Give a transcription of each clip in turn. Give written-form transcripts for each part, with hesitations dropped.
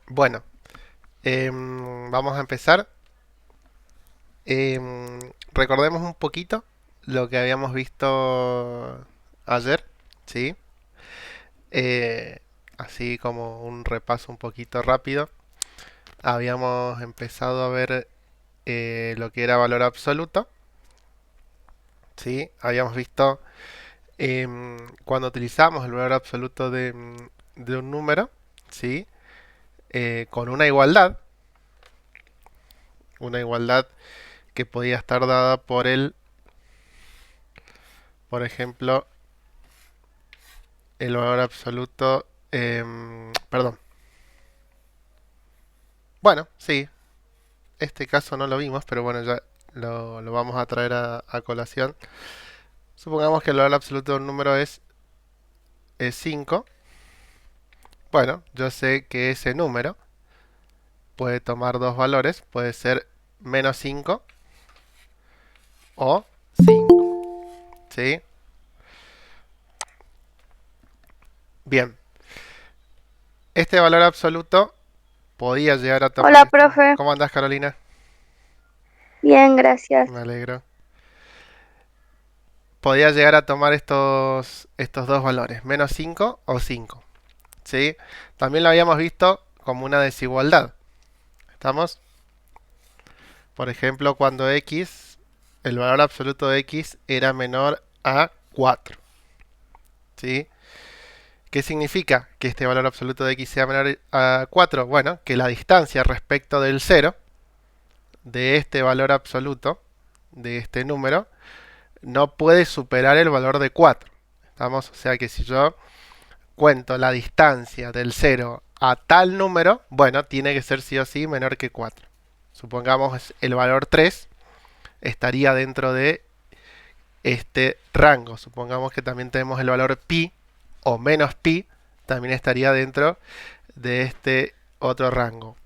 Bueno, vamos a empezar. Recordemos un poquito lo que habíamos visto ayer, ¿sí? Eh, Así como un repaso un poquito rápido. Habíamos empezado a ver lo que era valor absoluto, ¿sí? Habíamos visto cuando utilizamos el valor absoluto de un número, ¿sí? Con una igualdad que podía estar dada por por ejemplo, el valor absoluto, perdón. Bueno, sí, este caso no lo vimos, pero bueno, ya lo vamos a traer a colación. Supongamos que el valor absoluto de un número es 5. Bueno, yo sé que ese número puede tomar dos valores, puede ser menos 5 o 5, ¿sí? Bien, este valor absoluto podía llegar a tomar Hola, esto. profe. ¿Cómo andás, Carolina? Bien, gracias. Me alegro. Podía llegar a tomar estos dos valores, menos 5 o 5, ¿sí? También lo habíamos visto como una desigualdad. ¿Estamos? Por ejemplo, cuando x, el valor absoluto de x era menor a 4, ¿sí? ¿Qué significa que este valor absoluto de x sea menor a 4? Bueno, que la distancia respecto del cero de este valor absoluto, de este número, no puede superar el valor de 4. ¿Estamos? O sea que si yo cuento la distancia del cero a tal número, bueno, tiene que ser sí o sí menor que 4. Supongamos el valor 3 estaría dentro de este rango. Supongamos que también tenemos el valor pi o menos pi, también estaría dentro de este otro rango.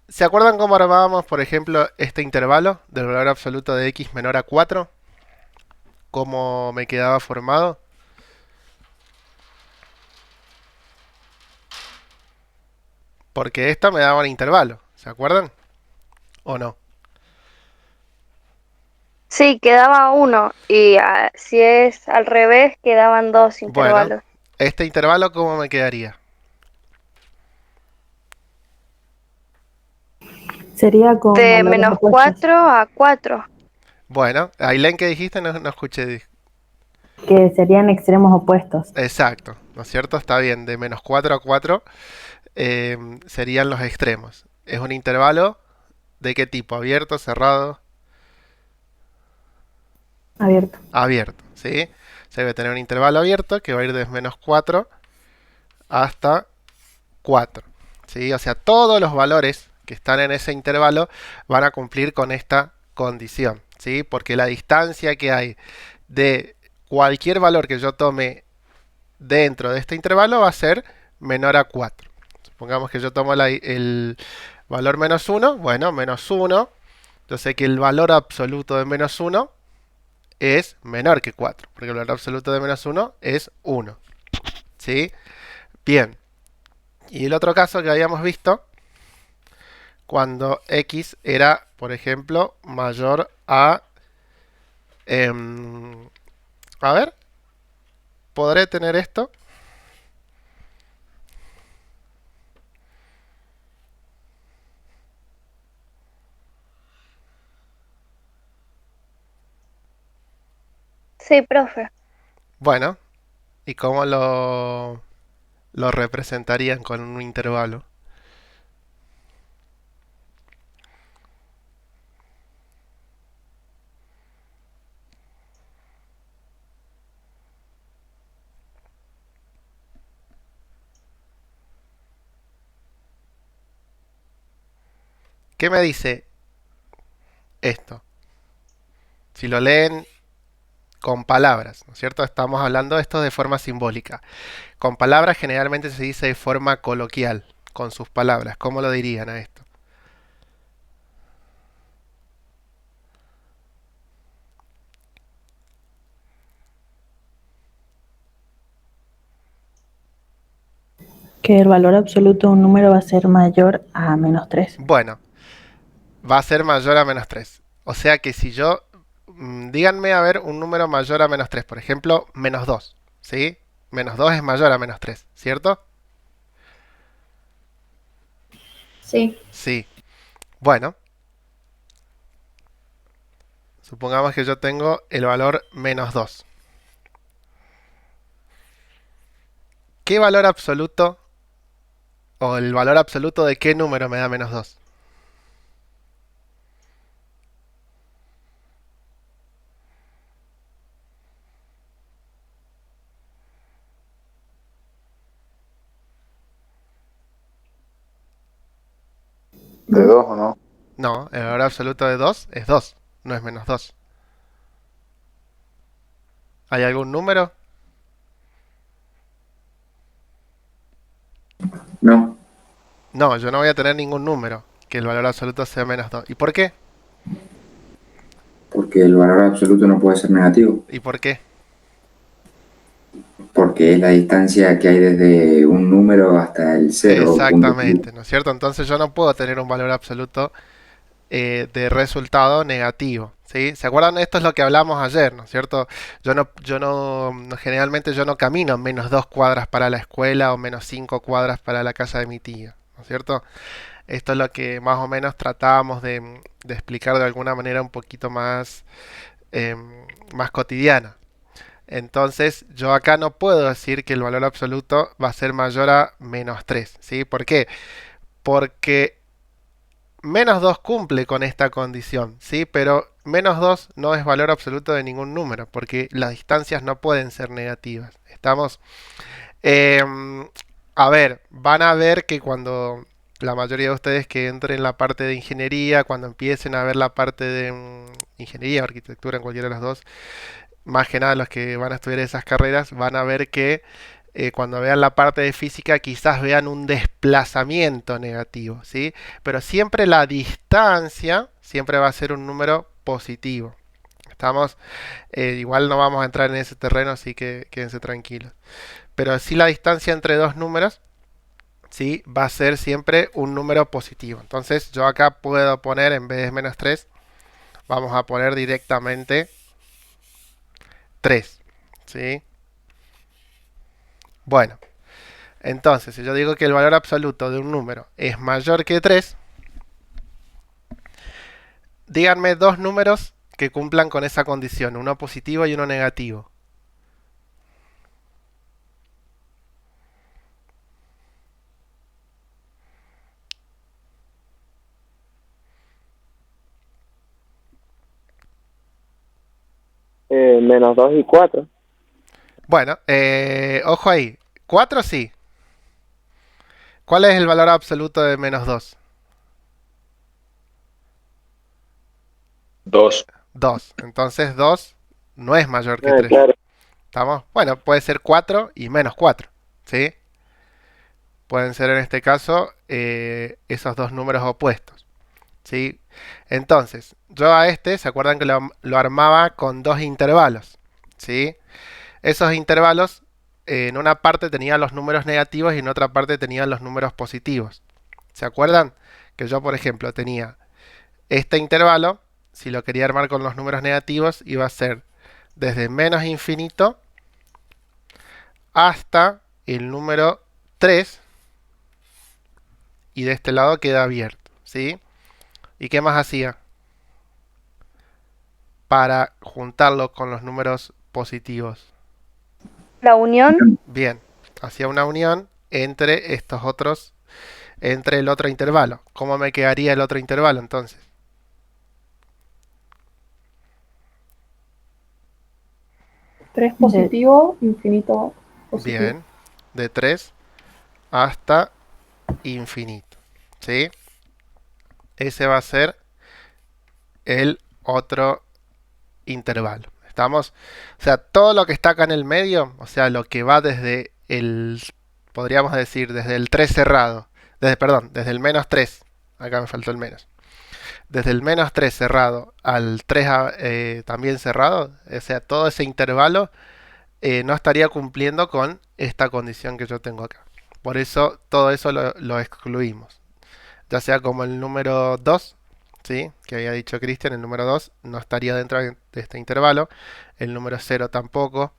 ¿Se acuerdan cómo armábamos, por ejemplo, este intervalo del valor absoluto de x menor a 4? ¿Cómo me quedaba formado? Porque esto me daba un intervalo. ¿Se acuerdan? ¿O no? Sí, quedaba uno y si es al revés, quedaban dos Bueno, intervalos. este intervalo, ¿cómo me quedaría? Sería con De valores menos opuestos, 4 a 4. Bueno, Ailén, ¿qué dijiste? No, no escuché. que serían extremos opuestos. Exacto, ¿no es cierto? Está bien, de menos 4 a 4 serían los extremos. Es un intervalo de qué tipo, abierto, cerrado, Abierto. abierto, ¿sí? Se debe tener un intervalo abierto que va a ir desde menos 4 hasta 4, ¿sí? O sea, todos los valores que están en ese intervalo van a cumplir con esta condición, ¿sí? Porque la distancia que hay de cualquier valor que yo tome dentro de este intervalo va a ser menor a 4. Supongamos que yo tomo el valor menos uno. Bueno, menos uno. Yo sé que el valor absoluto de menos uno es menor que 4, porque el valor absoluto de menos uno es uno, ¿sí? Bien. Y el otro caso que habíamos visto, cuando x era, por ejemplo, mayor a... a ver, ¿podré tener esto? Sí, profe. Bueno, ¿y cómo lo representarían con un intervalo? ¿Qué me dice esto? Si lo leen con palabras, ¿no es cierto? Estamos hablando de esto de forma simbólica. Con palabras generalmente se dice de forma coloquial, con sus palabras. ¿Cómo lo dirían a esto? Que el valor absoluto de un número va a ser mayor a -3. Bueno, va a ser mayor a -3. O sea que si yo, díganme a ver un número mayor a -3, por ejemplo, -2, ¿sí? -2 es mayor a -3, ¿cierto? Sí. Sí. Bueno, supongamos que yo tengo el valor -2. ¿Qué valor absoluto o el valor absoluto de qué número me da -2? ¿De 2 o no? No, el valor absoluto de 2 es 2, no es -2. ¿Hay algún número? No, No, yo no voy a tener ningún número que el valor absoluto sea -2. ¿Y por qué? porque el valor absoluto no puede ser negativo, ¿Y por qué? porque es la distancia que hay desde un número hasta el cero o punto Exactamente, final. ¿no es cierto? Entonces yo no puedo tener un valor absoluto de resultado negativo, ¿sí? ¿Se acuerdan? Esto es lo que hablamos ayer, ¿no es cierto? Generalmente yo no camino -2 cuadras para la escuela o -5 cuadras para la casa de mi tía, ¿no es cierto? Esto es lo que más o menos tratábamos de explicar de alguna manera un poquito más cotidiana. Entonces, yo acá no puedo decir que el valor absoluto va a ser mayor a -3, ¿sí? ¿Por qué? Porque -2 cumple con esta condición, ¿sí? Pero -2 no es valor absoluto de ningún número, porque las distancias no pueden ser negativas. ¿Estamos? Em, a ver, van a ver que cuando la mayoría de ustedes que entren en la parte de ingeniería, cuando empiecen a ver la parte de ingeniería o arquitectura, en cualquiera de las dos, más que nada los que van a estudiar esas carreras, van a ver que cuando vean la parte de física quizás vean un desplazamiento negativo, ¿sí? Pero siempre la distancia siempre va a ser un número positivo. Estamos, igual no vamos a entrar en ese terreno, así que quédense tranquilos. Pero sí la distancia entre dos números, ¿sí? Va a ser siempre un número positivo. Entonces yo acá puedo poner, en vez de -3, vamos a poner directamente 3, ¿sí? Bueno, entonces si yo digo que el valor absoluto de un número es mayor que 3, díganme dos números que cumplan con esa condición, uno positivo y uno negativo. -2 y 4. Bueno, ojo ahí, 4 sí. ¿Cuál es el valor absoluto de -2? 2. 2. Entonces 2 no es mayor que 3. Claro. ¿Estamos? Bueno, puede ser 4 y -4, ¿sí? Pueden ser en este caso esos dos números opuestos, ¿sí? Entonces, yo a este, ¿se acuerdan que lo armaba con dos intervalos? ¿Sí? Esos intervalos, en una parte tenían los números negativos y en otra parte tenían los números positivos. ¿Se acuerdan? Que yo, por ejemplo, tenía este intervalo, si lo quería armar con los números negativos, iba a ser desde menos infinito hasta el número 3 y de este lado queda abierto, ¿sí? ¿Y qué más hacía? Para juntarlo con los números positivos. La unión, Bien, hacía una unión entre estos otros, entre el otro intervalo. ¿Cómo me quedaría el otro intervalo entonces? 3 positivo, infinito positivo. Bien, de 3 hasta infinito, ¿sí? Ese va a ser el otro intervalo. ¿Estamos? O sea, todo lo que está acá en el medio, o sea, lo que va desde el, podríamos decir, desde el 3 cerrado, perdón, desde el -3, acá me faltó el menos, desde el -3 cerrado al 3 también cerrado, o sea, todo ese intervalo no estaría cumpliendo con esta condición que yo tengo acá. Por eso todo eso lo excluimos. Ya sea como el número 2, ¿sí? Que había dicho Cristian, el número 2 no estaría dentro de este intervalo. El número 0 tampoco.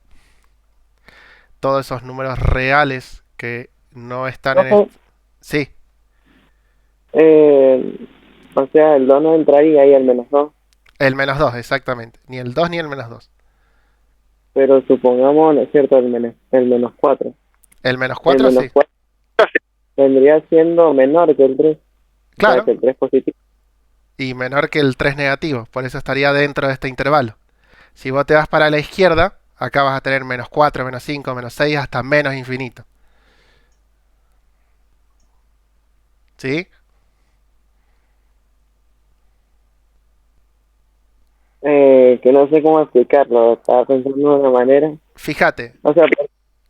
Todos esos números reales que no están en Profe, Sí, o sea, el 2 no entraría ahí al -2, el menos 2, exactamente. Ni el 2 ni el menos 2. pero supongamos, ¿no es cierto?, el -4. El menos El 4 sí. -4 vendría siendo menor que el 3. O sea, Claro. que el 3 positivo. Y menor que el 3 negativo. Por eso estaría dentro de este intervalo. Si vos te vas para la izquierda, acá vas a tener menos 4, menos 5, menos 6, hasta menos infinito. ¿Sí? Que no sé cómo explicarlo. Estaba pensando de una manera. Fíjate, O sea,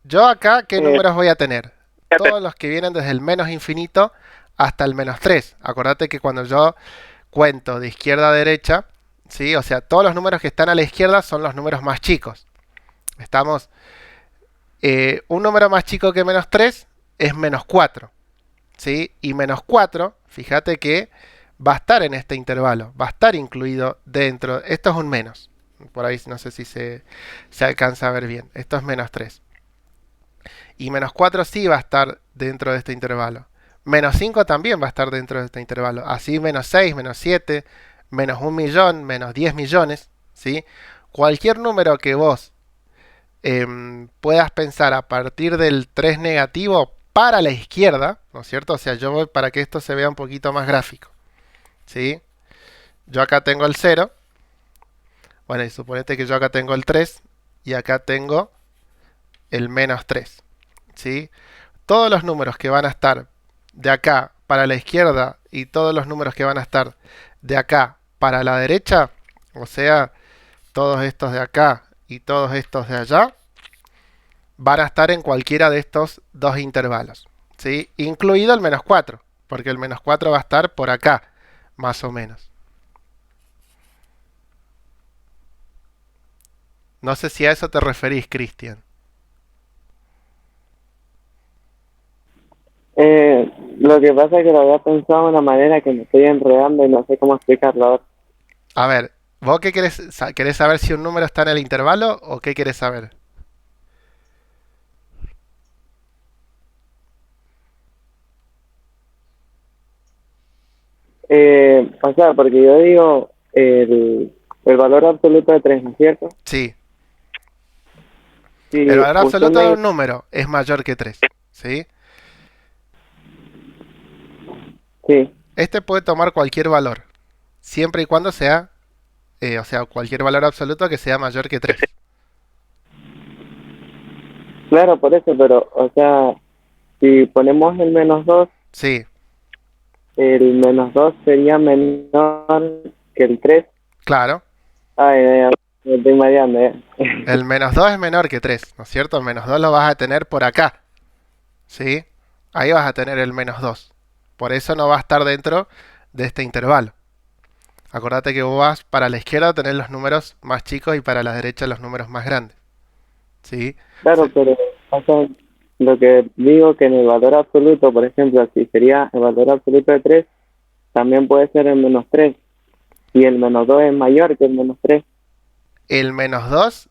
yo acá, ¿qué eh, números voy a tener? Todos los que vienen desde el menos infinito hasta el menos 3. Acordate que cuando yo cuento de izquierda a derecha, ¿sí? O sea, todos los números que están a la izquierda son los números más chicos. Estamos... un número más chico que menos 3 es menos 4. ¿Sí? Y menos 4, fíjate que va a estar en este intervalo, va a estar incluido dentro. Esto es un menos. Por ahí no sé si se alcanza a ver bien. Esto es menos 3. Y menos 4 sí va a estar dentro de este intervalo. Menos 5 también va a estar dentro de este intervalo. Así menos 6, menos 7, menos 1.000.000, menos 10 millones. ¿Sí? Cualquier número que vos puedas pensar a partir del 3 negativo para la izquierda, ¿no es cierto? O sea, yo voy para que esto se vea un poquito más gráfico. ¿Sí? Yo acá tengo el 0. Bueno, y suponete que yo acá tengo el 3 y acá tengo el menos 3. ¿Sí? Todos los números que van a estar de acá para la izquierda y todos los números que van a estar de acá para la derecha, o sea, todos estos de acá y todos estos de allá, van a estar en cualquiera de estos dos intervalos, ¿sí? Incluido el menos 4, porque el menos 4 va a estar por acá, más o menos. No sé si a eso te referís, Cristian. lo que pasa es que lo había pensado de una manera que me estoy enredando y no sé cómo explicarlo. A ver. A ver, ¿vos qué querés? ¿Querés saber si un número está en el intervalo o qué querés saber? O sea, porque yo digo el valor absoluto de 3, ¿no es cierto? Sí. Si El valor usted absoluto de me... un número es mayor que 3, ¿sí? Sí, Este puede tomar cualquier valor, siempre y cuando sea, o sea, cualquier valor absoluto que sea mayor que 3. claro, por eso, pero, o sea, si ponemos el -2, Sí, el -2 sería menor que el 3. claro. Ay, me estoy mareando ya. El menos 2 es menor que 3, ¿no es cierto? El menos 2 lo vas a tener por acá, ¿sí? Ahí vas a tener el menos 2. Por eso no va a estar dentro de este intervalo. Acordate que vos vas para la izquierda a tener los números más chicos y para la derecha los números más grandes, ¿sí? Claro, Sí. pero, o sea, lo que digo que en el valor absoluto, por ejemplo, si sería el valor absoluto de 3, también puede ser el -3. Y el -2 es mayor que el -3. El menos 2,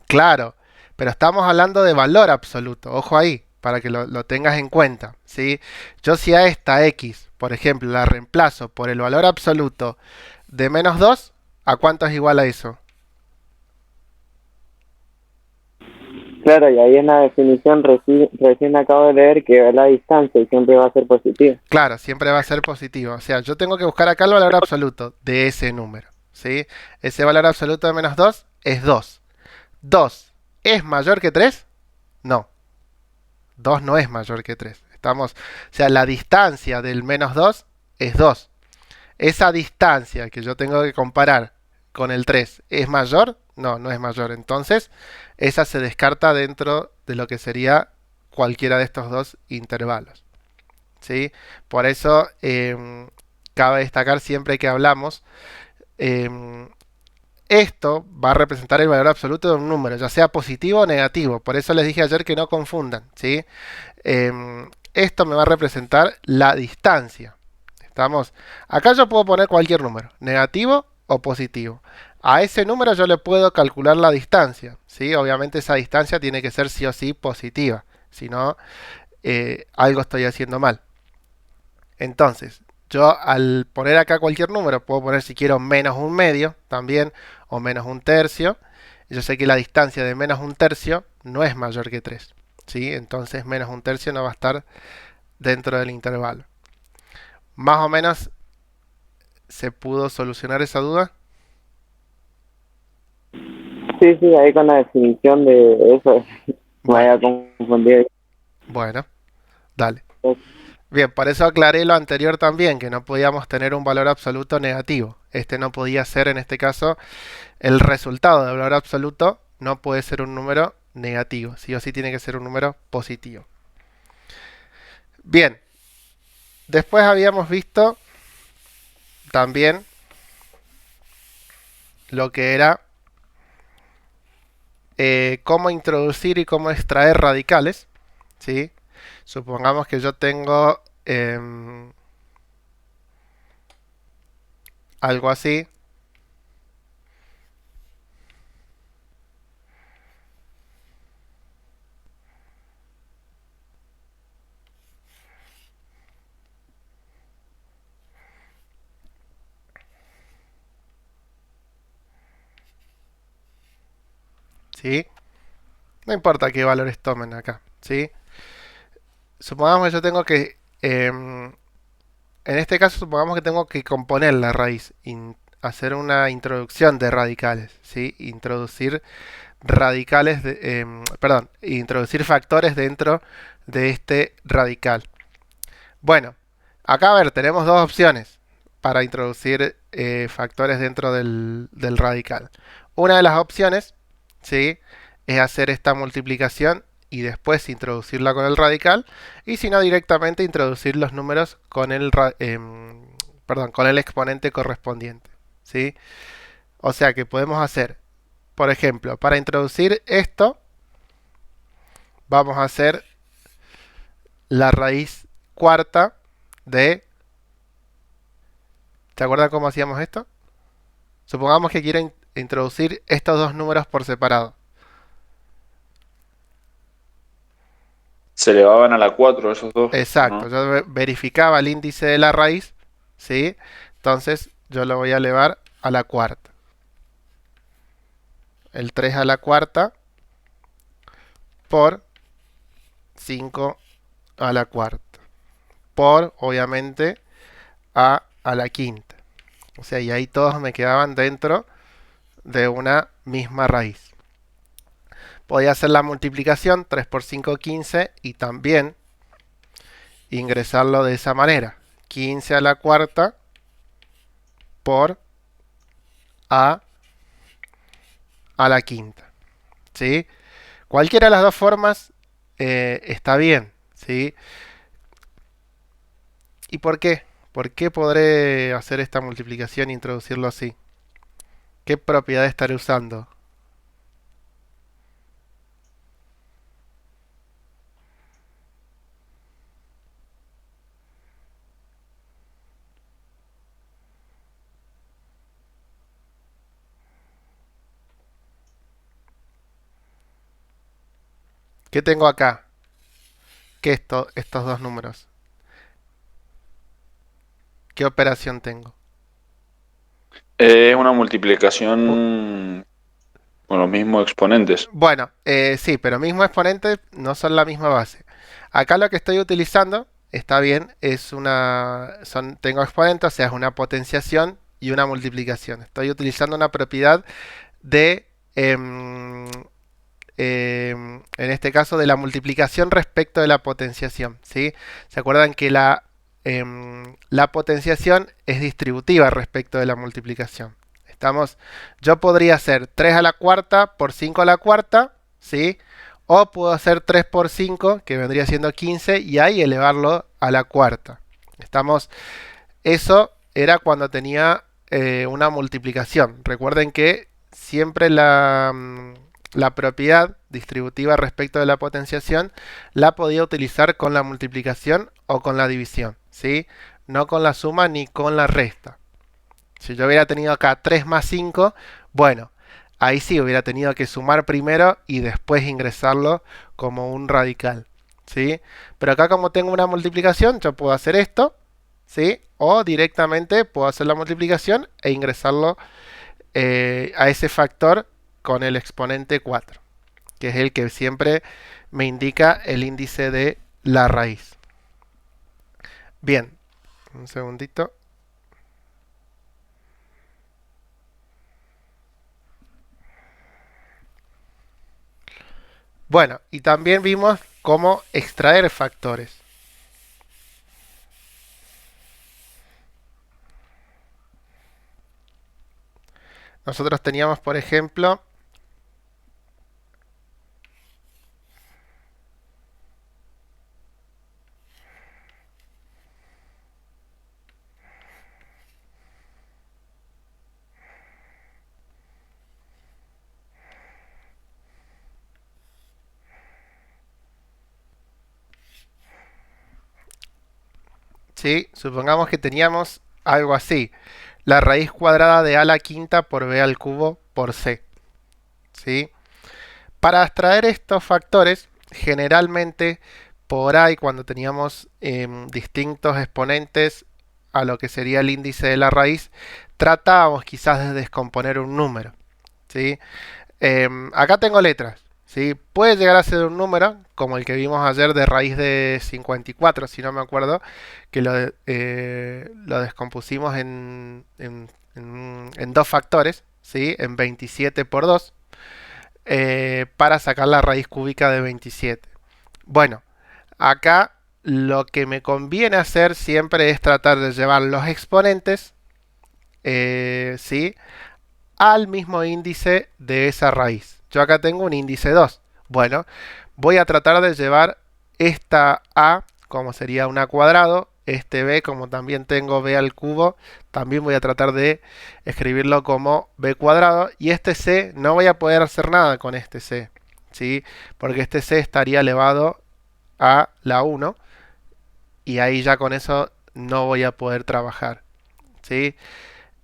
claro, pero estamos hablando de valor absoluto, ojo ahí, para que lo tengas en cuenta, ¿sí? Yo si a esta x, por ejemplo, la reemplazo por el valor absoluto de menos 2, ¿a cuánto es igual a eso? Claro, y ahí en la definición recién acabo de leer que la distancia y siempre va a ser positiva. Claro, siempre va a ser positivo. O sea, yo tengo que buscar acá el valor absoluto de ese número, ¿sí? Ese valor absoluto de menos 2 es 2. ¿2 es mayor que 3? No. 2 no es mayor que 3. O sea, la distancia del menos 2 es 2. Esa distancia que yo tengo que comparar con el 3 ¿es mayor? No, no es mayor. Entonces, esa se descarta dentro de lo que sería cualquiera de estos dos intervalos, ¿sí? Por eso, cabe destacar siempre que hablamos, em, esto va a representar el valor absoluto de un número, ya sea positivo o negativo. Por eso les dije ayer que no confundan, ¿sí? esto me va a representar la distancia. ¿Estamos? Acá yo puedo poner cualquier número, negativo o positivo. A ese número yo le puedo calcular la distancia, ¿sí? Obviamente esa distancia tiene que ser sí o sí positiva, si no, algo estoy haciendo mal. Entonces, yo al poner acá cualquier número, puedo poner si quiero menos un medio también, o menos un tercio. Yo sé que la distancia de menos un tercio no es mayor que 3, ¿sí? Entonces menos un tercio no va a estar dentro del intervalo. Más o menos se pudo solucionar esa duda. Sí, sí, ahí con la definición de eso me había confundido. Bueno, dale. Bien, por eso aclaré lo anterior también, que no podíamos tener un valor absoluto negativo. Este no podía ser, en este caso, el resultado del valor absoluto no puede ser un número negativo. Sí o sí tiene que ser un número positivo. Bien, después habíamos visto también lo que era cómo introducir y cómo extraer radicales, ¿sí? Supongamos que yo tengo algo así. ¿Sí? No importa qué valores tomen acá, ¿sí? Supongamos que yo tengo que, en este caso, supongamos que tengo que componer la raíz, hacer una introducción de radicales, ¿sí? Introducir radicales, perdón, introducir factores dentro de este radical. Bueno, acá a ver, tenemos dos opciones para introducir factores dentro del radical. Una de las opciones, ¿sí?, es hacer esta multiplicación y después introducirla con el radical, y si no, directamente introducir los números con el, con el exponente correspondiente, ¿sí? O sea que podemos hacer, por ejemplo, para introducir esto, vamos a hacer la raíz cuarta de... ¿Se acuerdan cómo hacíamos esto? Supongamos que quiero introducir estos dos números por separado. Se elevaban a la 4 esos dos. Exacto, yo verificaba el índice de la raíz, ¿sí? Entonces yo lo voy a elevar a la cuarta. El 3 a la cuarta por 5 a la cuarta. Por, obviamente, a la quinta. O sea, y ahí todos me quedaban dentro de una misma raíz. Podía hacer la multiplicación, 3 por 5, 15, y también ingresarlo de esa manera. 15 a la cuarta por a la quinta, ¿sí? Cualquiera de las dos formas está bien, ¿sí? ¿Y por qué? ¿Por qué podré hacer esta multiplicación e introducirlo así? ¿Qué propiedad estaré usando? ¿Qué tengo acá? ¿Qué estos dos números? ¿Qué operación tengo? Es una multiplicación con los mismos exponentes. Bueno, sí, pero mismo exponente no son la misma base. Acá lo que estoy utilizando, está bien, tengo exponentes, o sea, es una potenciación y una multiplicación. Estoy utilizando una propiedad de, en este caso, de la multiplicación respecto de la potenciación, ¿sí? ¿Se acuerdan que la potenciación es distributiva respecto de la multiplicación? Yo podría hacer 3 a la cuarta por 5 a la cuarta, ¿sí? O puedo hacer 3 por 5, que vendría siendo 15, y ahí elevarlo a la cuarta. Eso era cuando tenía una multiplicación. Recuerden que siempre la propiedad distributiva respecto de la potenciación la podía utilizar con la multiplicación o con la división, ¿sí? No con la suma ni con la resta. Si yo hubiera tenido acá 3 más 5, bueno, ahí sí hubiera tenido que sumar primero y después ingresarlo como un radical, ¿sí? Pero acá como tengo una multiplicación, yo puedo hacer esto, ¿sí? O directamente puedo hacer la multiplicación e ingresarlo a ese factor con el exponente 4, que es el que siempre me indica el índice de la raíz. Bien, un segundito. Bueno, y también vimos cómo extraer factores. Nosotros teníamos, por ejemplo, ¿sí? Supongamos que teníamos algo así. La raíz cuadrada de a a la quinta por b al cubo por c, ¿sí? Para extraer estos factores, generalmente por ahí cuando teníamos distintos exponentes a lo que sería el índice de la raíz, tratábamos quizás de descomponer un número, ¿sí? Acá tengo letras, ¿sí? Puede llegar a ser un número, como el que vimos ayer de raíz de 54, si no me acuerdo, que lo descompusimos en dos factores, ¿sí? En 27 por 2, para sacar la raíz cúbica de 27. Bueno, acá lo que me conviene hacer siempre es tratar de llevar los exponentes, ¿sí? Al mismo índice de esa raíz. Yo acá tengo un índice 2. Bueno, voy a tratar de llevar esta a como sería un a cuadrado, este b como también tengo b al cubo, también voy a tratar de escribirlo como b cuadrado, y este c no voy a poder hacer nada con este c, ¿sí? Porque este c estaría elevado a la 1 y ahí ya con eso no voy a poder trabajar, ¿sí?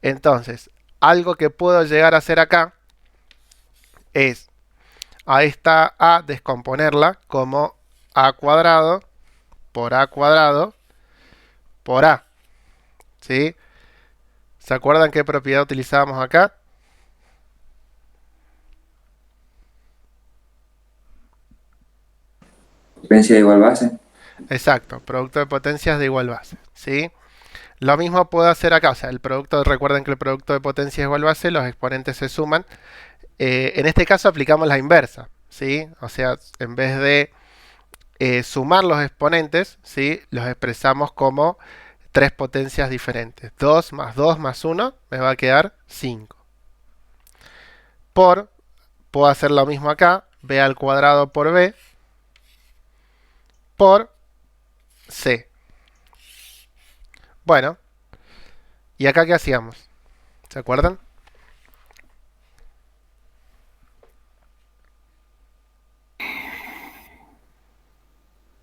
Entonces, algo que puedo llegar a hacer acá es a esta a descomponerla como a cuadrado por a cuadrado por a, ¿sí? ¿Se acuerdan qué propiedad utilizábamos acá? Potencia de igual base. Exacto, producto de potencias de igual base, ¿sí? Lo mismo puedo hacer acá, o sea, recuerden que el producto de potencias de igual base, los exponentes se suman. En este caso aplicamos la inversa, ¿sí? O sea, en vez de sumar los exponentes, ¿sí? Los expresamos como tres potencias diferentes. 2 más 1 me va a quedar 5. Puedo hacer lo mismo acá, b al cuadrado por b por c. Bueno, ¿y acá qué hacíamos? ¿Se acuerdan?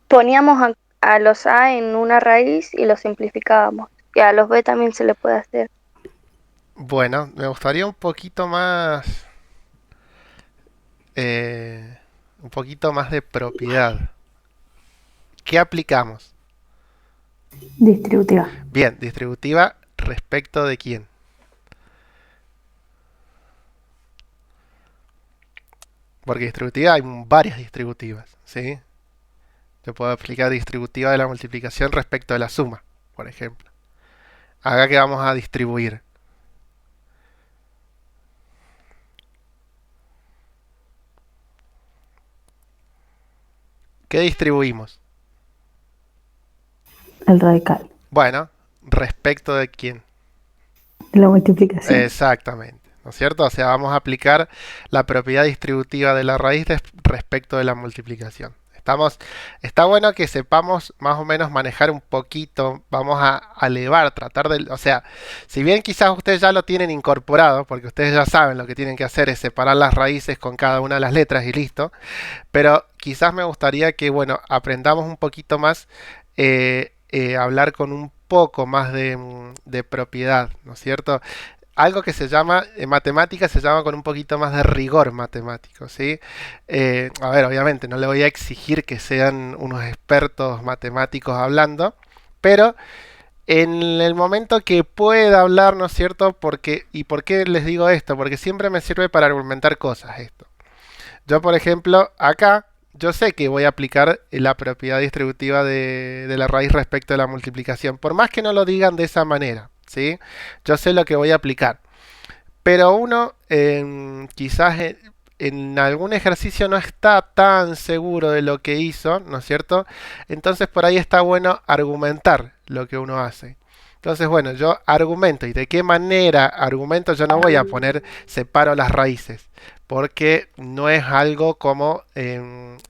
Poníamos a los A en una raíz y los simplificábamos. Y a los B también se le puede hacer. Bueno, me gustaría un poquito más de propiedad. ¿Qué aplicamos? Distributiva. Bien, distributiva respecto de quién. Porque distributiva hay varias distributivas, ¿sí? Yo puedo aplicar distributiva de la multiplicación respecto de la suma, por ejemplo. Acá que vamos a distribuir. ¿Qué distribuimos? El radical. Bueno, respecto de quién. De la multiplicación. Exactamente, ¿no es cierto? O sea, vamos a aplicar la propiedad distributiva de la raíz respecto de la multiplicación. Está bueno que sepamos más o menos manejar un poquito, vamos a elevar, tratar de, o sea, si bien quizás ustedes ya lo tienen incorporado, porque ustedes ya saben lo que tienen que hacer es separar las raíces con cada una de las letras y listo, pero quizás me gustaría que, bueno, aprendamos un poquito más, hablar con un poco más de propiedad, ¿no es cierto? Algo que se llama, en matemáticas se llama con un poquito más de rigor matemático, ¿sí? A ver, obviamente no le voy a exigir que sean unos expertos matemáticos hablando, pero en el momento que pueda hablar, ¿no es cierto? ¿Y por qué les digo esto? Porque siempre me sirve para argumentar cosas esto. Yo, por ejemplo, acá, yo sé que voy a aplicar la propiedad distributiva de la raíz respecto a la multiplicación, por más que no lo digan de esa manera, ¿sí? Yo sé lo que voy a aplicar. Pero uno quizás en algún ejercicio no está tan seguro de lo que hizo, ¿no es cierto? Entonces por ahí está bueno argumentar lo que uno hace. Entonces, bueno, yo argumento. ¿Y de qué manera argumento? Yo no voy a poner separo las raíces, porque no es algo como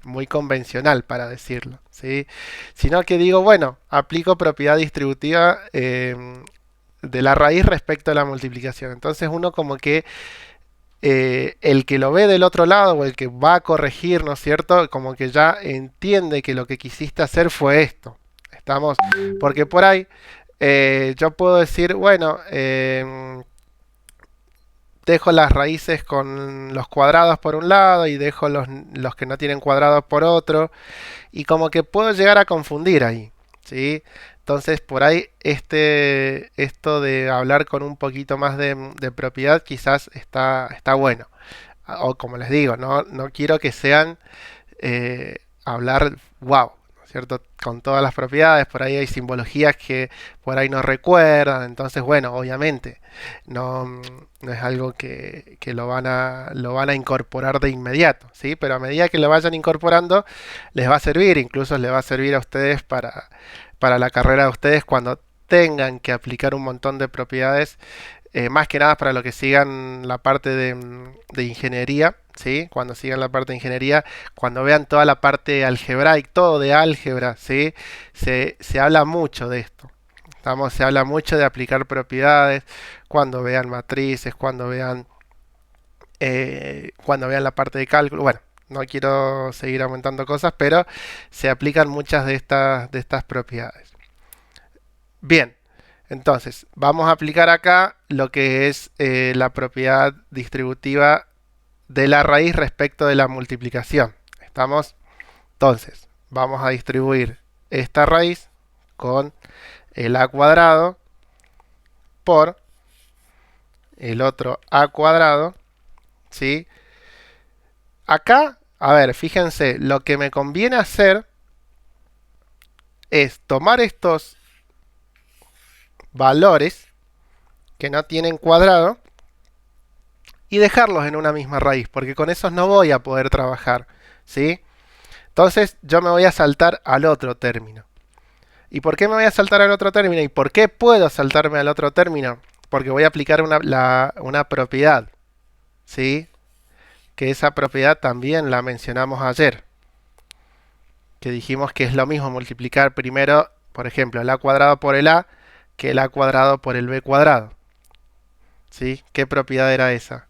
muy convencional para decirlo, ¿sí? Sino que digo, bueno, aplico propiedad distributiva de la raíz respecto a la multiplicación. Entonces uno como que el que lo ve del otro lado o el que va a corregir, ¿no es cierto? Como que ya entiende que lo que quisiste hacer fue esto. ¿Estamos? Porque por ahí yo puedo decir, bueno, dejo las raíces con los cuadrados por un lado y dejo los que no tienen cuadrados por otro. Y como que puedo llegar a confundir ahí, ¿sí? Entonces por ahí esto de hablar con un poquito más de propiedad quizás está bueno. O como les digo, no quiero que sean hablar wow, ¿no es cierto? Con todas las propiedades, por ahí hay simbologías que por ahí no recuerdan, entonces bueno, obviamente no es algo que lo van a incorporar de inmediato, ¿sí? Pero a medida que lo vayan incorporando les va a servir, incluso les va a servir a ustedes para la carrera de ustedes cuando tengan que aplicar un montón de propiedades, más que nada para lo que sigan la parte de ingeniería, ¿sí? Cuando sigan la parte de ingeniería, cuando vean toda la parte algebraica, todo de álgebra, ¿sí? Se habla mucho de esto. Se habla mucho de aplicar propiedades, cuando vean matrices, cuando vean la parte de cálculo. Bueno, no quiero seguir aumentando cosas, pero se aplican muchas de estas propiedades. Bien, entonces vamos a aplicar acá lo que es la propiedad distributiva de la raíz respecto de la multiplicación. ¿Estamos? Entonces, vamos a distribuir esta raíz con el a cuadrado por el otro a cuadrado, ¿sí? Acá, a ver, fíjense, lo que me conviene hacer es tomar estos valores que no tienen cuadrado y dejarlos en una misma raíz, porque con esos no voy a poder trabajar, ¿sí? Entonces yo me voy a saltar al otro término. ¿Y por qué me voy a saltar al otro término? ¿Y por qué puedo saltarme al otro término? Porque voy a aplicar una propiedad, ¿sí? Que esa propiedad también la mencionamos ayer, que dijimos que es lo mismo multiplicar primero, por ejemplo, el a cuadrado por el a, que el a cuadrado por el b cuadrado, ¿sí? ¿Qué propiedad era esa?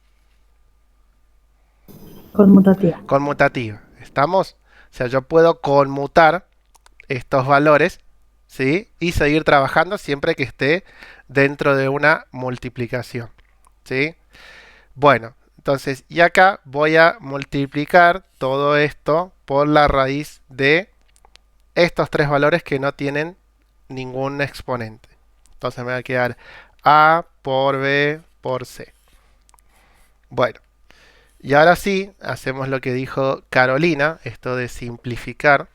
Conmutativa. Conmutativa. ¿Estamos? O sea, yo puedo conmutar estos valores, ¿sí? Y seguir trabajando siempre que esté dentro de una multiplicación, ¿sí? Bueno, entonces, y acá voy a multiplicar todo esto por la raíz de estos tres valores que no tienen ningún exponente. Entonces me va a quedar a por b por c. Bueno, y ahora sí, hacemos lo que dijo Carolina, esto de simplificar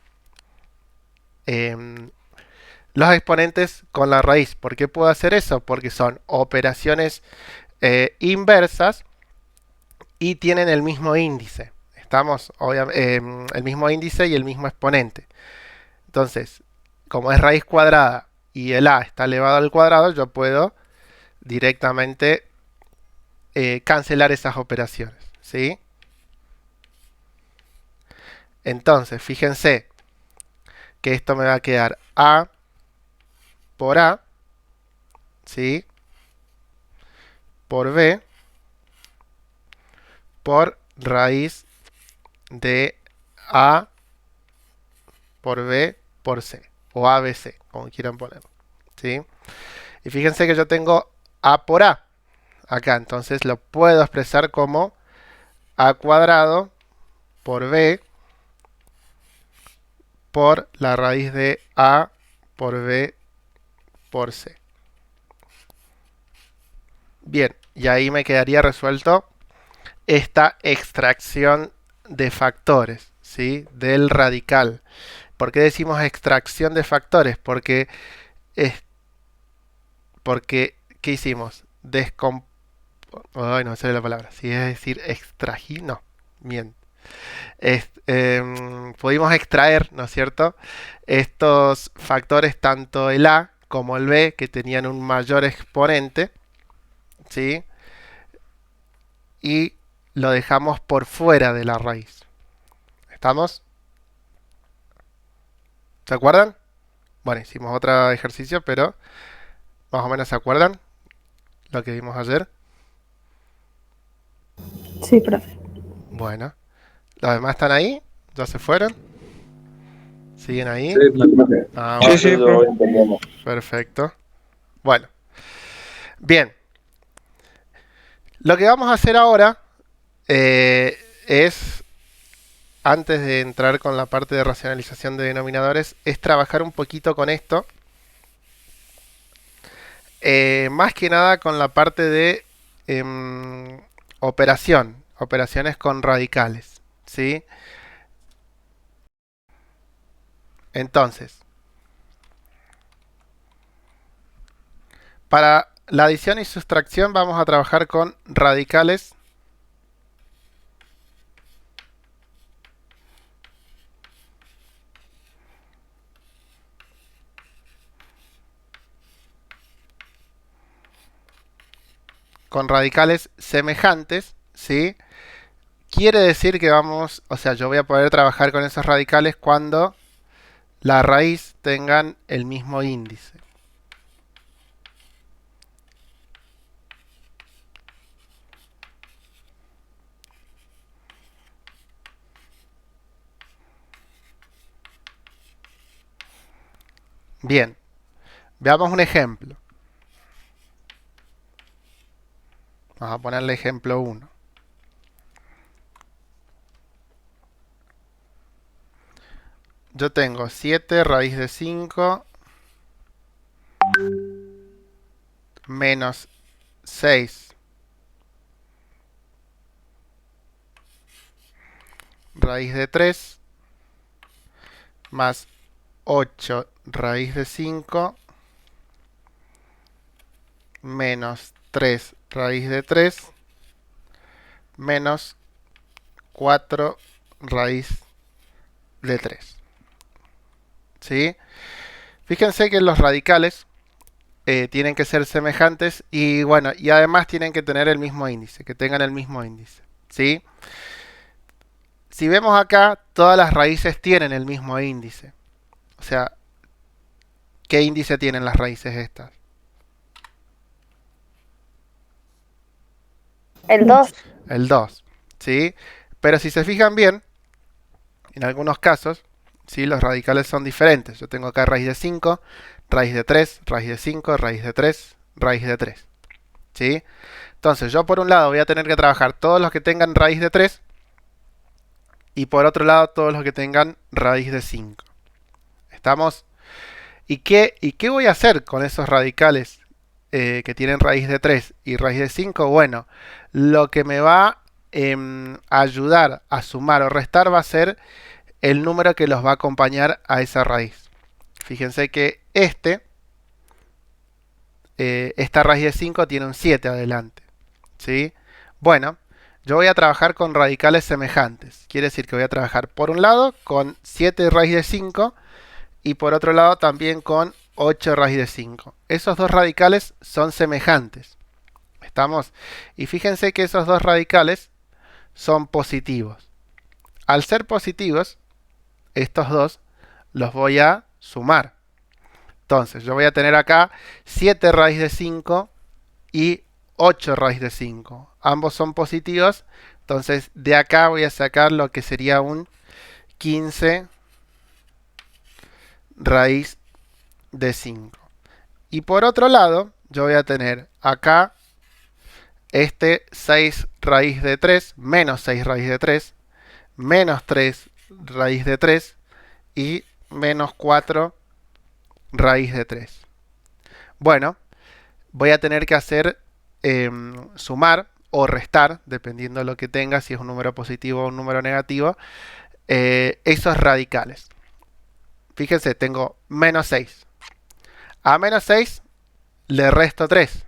los exponentes con la raíz. ¿Por qué puedo hacer eso? Porque son operaciones inversas y tienen el mismo índice. Estamos, el mismo índice y el mismo exponente. Entonces, como es raíz cuadrada y el a está elevado al cuadrado, yo puedo directamente cancelar esas operaciones, ¿sí? Entonces, fíjense que esto me va a quedar a por a, ¿sí? Por b, por raíz de a por b por c, o abc, como quieran ponerlo, ¿sí? Y fíjense que yo tengo a por a acá, entonces lo puedo expresar como a cuadrado por b por la raíz de a por b por c. Bien, y ahí me quedaría resuelto esta extracción de factores, ¿sí? Del radical. ¿Por qué decimos extracción de factores? Porque, ¿qué hicimos? Ay, no me sale la palabra. Si es decir, extrají, no. Bien. Pudimos extraer, ¿no es cierto? Estos factores, tanto el a como el b, que tenían un mayor exponente, ¿sí? Y lo dejamos por fuera de la raíz. ¿Estamos? ¿Se acuerdan? Bueno, hicimos otro ejercicio, pero más o menos se acuerdan lo que vimos ayer. Sí, profe. Bueno, ¿los demás están ahí? ¿Ya se fueron? ¿Siguen ahí? Sí, profe. Ah, Sí, bueno, sí, Lo profe. entendemos. perfecto. Bueno, bien. Lo que vamos a hacer ahora es, antes de entrar con la parte de racionalización de denominadores, es trabajar un poquito con esto. Más que nada con la parte de operaciones con radicales, ¿sí? Entonces, para la adición y sustracción vamos a trabajar con radicales semejantes, ¿sí? Quiere decir que vamos, o sea, yo voy a poder trabajar con esos radicales cuando la raíz tengan el mismo índice. Bien, veamos un ejemplo. Vamos a ponerle ejemplo 1. Yo tengo 7 raíz de 5 menos 6 raíz de 3 más 8 raíz de 5 menos 3 raíz de 3 menos 4 raíz de 3. ¿Sí? Fíjense que los radicales tienen que ser semejantes y bueno, y además tienen que tener el mismo índice, que tengan el mismo índice. ¿Sí? Si vemos acá, todas las raíces tienen el mismo índice. O sea, ¿qué índice tienen las raíces estas? El 2. El 2, ¿sí? Pero si se fijan bien, en algunos casos, ¿sí? Los radicales son diferentes. Yo tengo acá raíz de 5, raíz de 3, raíz de 5, raíz de 3, raíz de 3, ¿sí? Entonces, yo por un lado voy a tener que trabajar todos los que tengan raíz de 3 y por otro lado todos los que tengan raíz de 5. ¿Estamos? ¿Y qué voy a hacer con esos radicales que tienen raíz de 3 y raíz de 5? Bueno, lo que me va a ayudar a sumar o restar va a ser el número que los va a acompañar a esa raíz. Fíjense que esta raíz de 5 tiene un 7 adelante, ¿sí? Bueno, yo voy a trabajar con radicales semejantes. Quiere decir que voy a trabajar por un lado con 7 raíz de 5 y por otro lado también con 8 raíz de 5. Esos dos radicales son semejantes. ¿Estamos? Y fíjense que esos dos radicales son positivos. Al ser positivos, estos dos los voy a sumar. Entonces, yo voy a tener acá 7 raíz de 5 y 8 raíz de 5. Ambos son positivos. Entonces, de acá voy a sacar lo que sería un 15 raíz de 5. Y por otro lado, yo voy a tener acá este 6 raíz de 3, menos 6 raíz de 3, menos 3 raíz de 3 y menos 4 raíz de 3. Bueno, voy a tener que hacer sumar o restar, dependiendo de lo que tenga, si es un número positivo o un número negativo, esos radicales. Fíjense, tengo menos 6. A menos 6 le resto 3.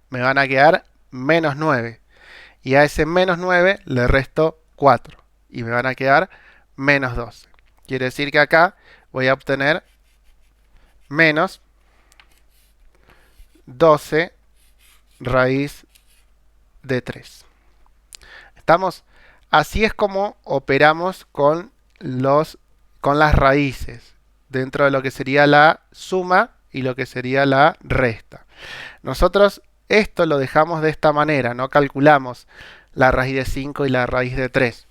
Me van a quedar menos 9. Y a ese menos 9 le resto 4. Y me van a quedar menos 12. Quiere decir que acá voy a obtener menos 12 raíz de 3. ¿Estamos? Así es como operamos con las raíces dentro de lo que sería la suma y lo que sería la resta. Nosotros esto lo dejamos de esta manera, no calculamos la raíz de 5 y la raíz de 3.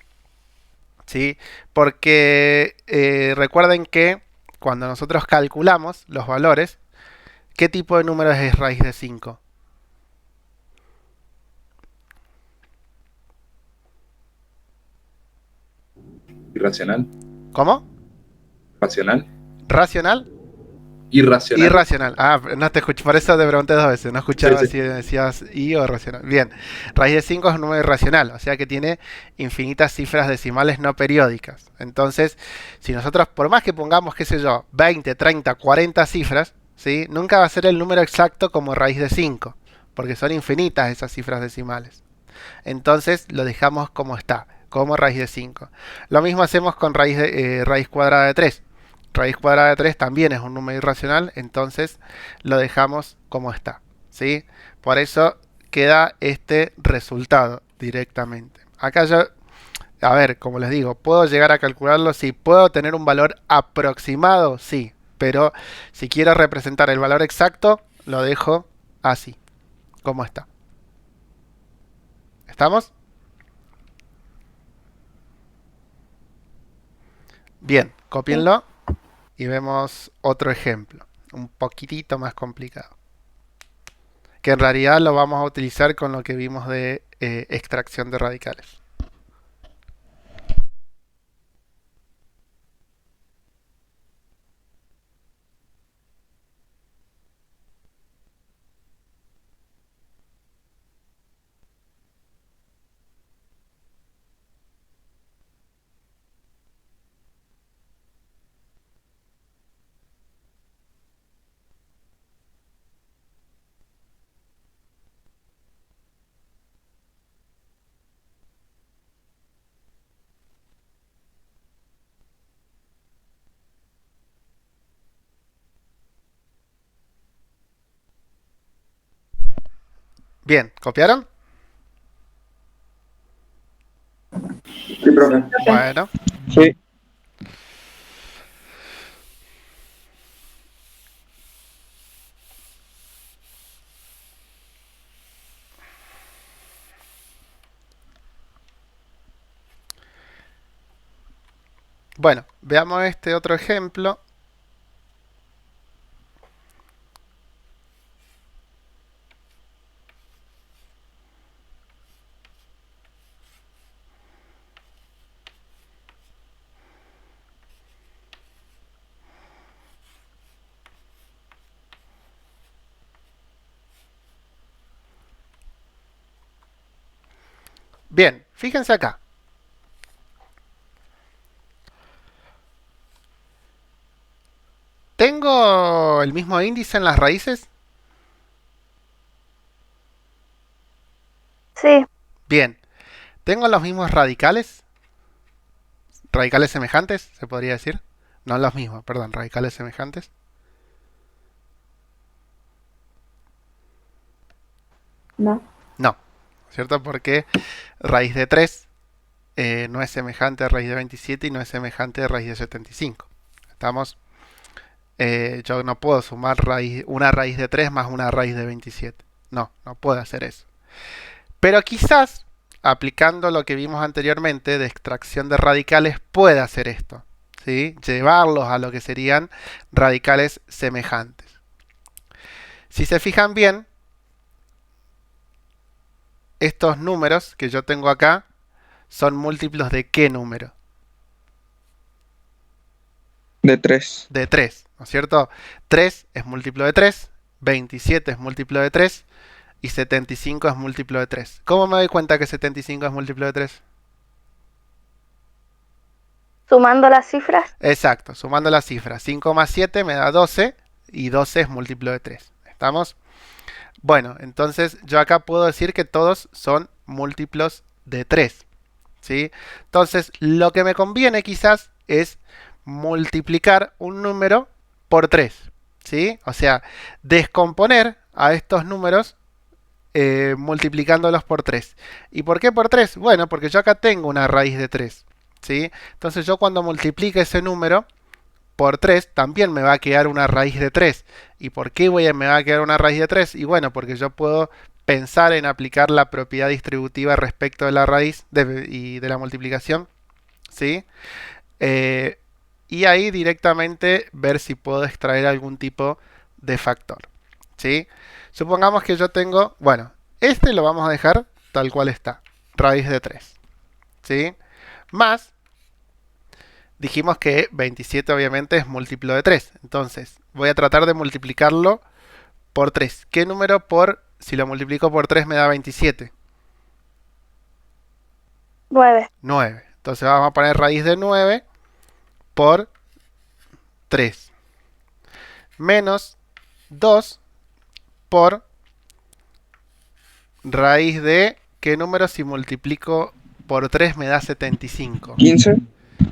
¿Sí? Porque recuerden que cuando nosotros calculamos los valores, ¿qué tipo de números es raíz de 5? Irracional. ¿Cómo? Racional. ¿Racional? Irracional. Irracional. Ah, no te escuché, por eso te pregunté 2 veces. No escuchaba Sí. si decías I o racional. Bien. Raíz de 5 es un número irracional, o sea que tiene infinitas cifras decimales no periódicas. Entonces, si nosotros, por más que pongamos, qué sé yo, 20, 30, 40 cifras, ¿sí? Nunca va a ser el número exacto como raíz de 5, porque son infinitas esas cifras decimales. Entonces, lo dejamos como está, como raíz de 5. Lo mismo hacemos con raíz cuadrada de 3. Raíz cuadrada de 3 también es un número irracional, entonces lo dejamos como está, ¿sí? Por eso queda este resultado directamente. Acá yo, a ver, como les digo, ¿puedo llegar a calcularlo? Sí. ¿Puedo tener un valor aproximado? Sí. Pero si quiero representar el valor exacto, lo dejo así, como está. ¿Estamos? Bien, cópienlo. Y vemos otro ejemplo, un poquitito más complicado. Que en realidad lo vamos a utilizar con lo que vimos de extracción de radicales. Bien, ¿copiaron? Sí, profe. Bueno, Sí. bueno, veamos este otro ejemplo. Bien, fíjense acá. ¿Tengo el mismo índice en las raíces? Sí, Bien. ¿Tengo los mismos radicales? ¿Radicales semejantes, se podría decir? No los mismos, perdón, radicales semejantes. No. No, ¿cierto? Porque raíz de 3 no es semejante a raíz de 27 y no es semejante a raíz de 75. ¿Estamos? Yo no puedo sumar una raíz de 3 más una raíz de 27. No puedo hacer eso. Pero quizás, aplicando lo que vimos anteriormente de extracción de radicales, pueda hacer esto, ¿sí? Llevarlos a lo que serían radicales semejantes. Si se fijan bien, estos números que yo tengo acá son múltiplos de ¿qué número? De 3. De 3, ¿no es cierto? 3 es múltiplo de 3, 27 es múltiplo de 3 y 75 es múltiplo de 3. ¿Cómo me doy cuenta que 75 es múltiplo de 3? Sumando las cifras. Exacto, sumando las cifras. 5 más 7 me da 12 y 12 es múltiplo de 3. ¿Estamos? Bueno, entonces yo acá puedo decir que todos son múltiplos de 3. ¿Sí? Entonces, lo que me conviene quizás es multiplicar un número por 3. ¿Sí? O sea, descomponer a estos números multiplicándolos por 3. ¿Y por qué por 3? Bueno, porque yo acá tengo una raíz de 3. ¿Sí? Entonces yo cuando multiplique ese número por 3, también me va a quedar una raíz de 3. ¿Y por qué me va a quedar una raíz de 3? Y bueno, porque yo puedo pensar en aplicar la propiedad distributiva respecto de la raíz y de la multiplicación. ¿Sí? Y ahí directamente ver si puedo extraer algún tipo de factor. ¿Sí? Supongamos que yo tengo, bueno, este lo vamos a dejar tal cual está, raíz de 3. ¿Sí? Más, dijimos que 27 obviamente es múltiplo de 3. Entonces, voy a tratar de multiplicarlo por 3. ¿Qué número si lo multiplico por 3 me da 27? 9. 9. Entonces vamos a poner raíz de 9 por 3. Menos 2 por raíz de ¿qué número si multiplico por 3 me da 75? 15.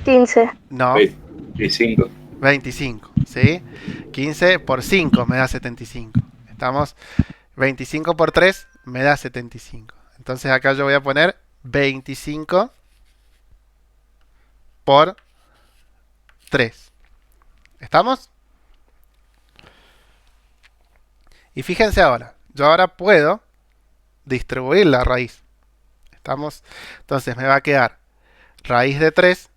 15. No. 25. 25, ¿sí? 15 por 5 me da 75. ¿Estamos? 25 por 3 me da 75. Entonces acá yo voy a poner 25 por 3. ¿Estamos? Y fíjense ahora, yo ahora puedo distribuir la raíz. ¿Estamos? Entonces me va a quedar raíz de 3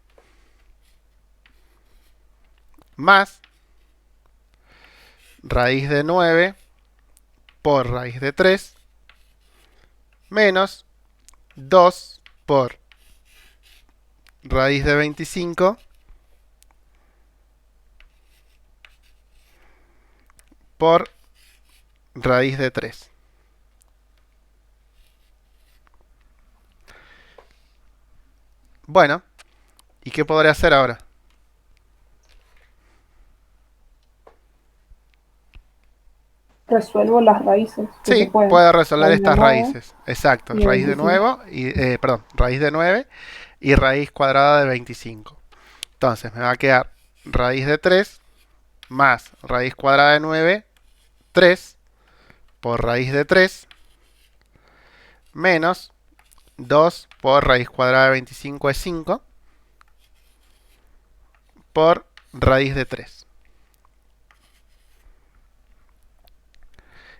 más raíz de 9 por raíz de 3 menos 2 por raíz de 25 por raíz de 3. Bueno, ¿y qué podré hacer ahora? Resuelvo las raíces. Sí, puedo resolver Raíz de estas 9 raíces. Exacto, y raíz de 25. raíz de 9 y raíz cuadrada de 25. Entonces me va a quedar raíz de 3 más raíz cuadrada de 9, 3 por raíz de 3 menos 2 por raíz cuadrada de 25 es 5 por raíz de 3.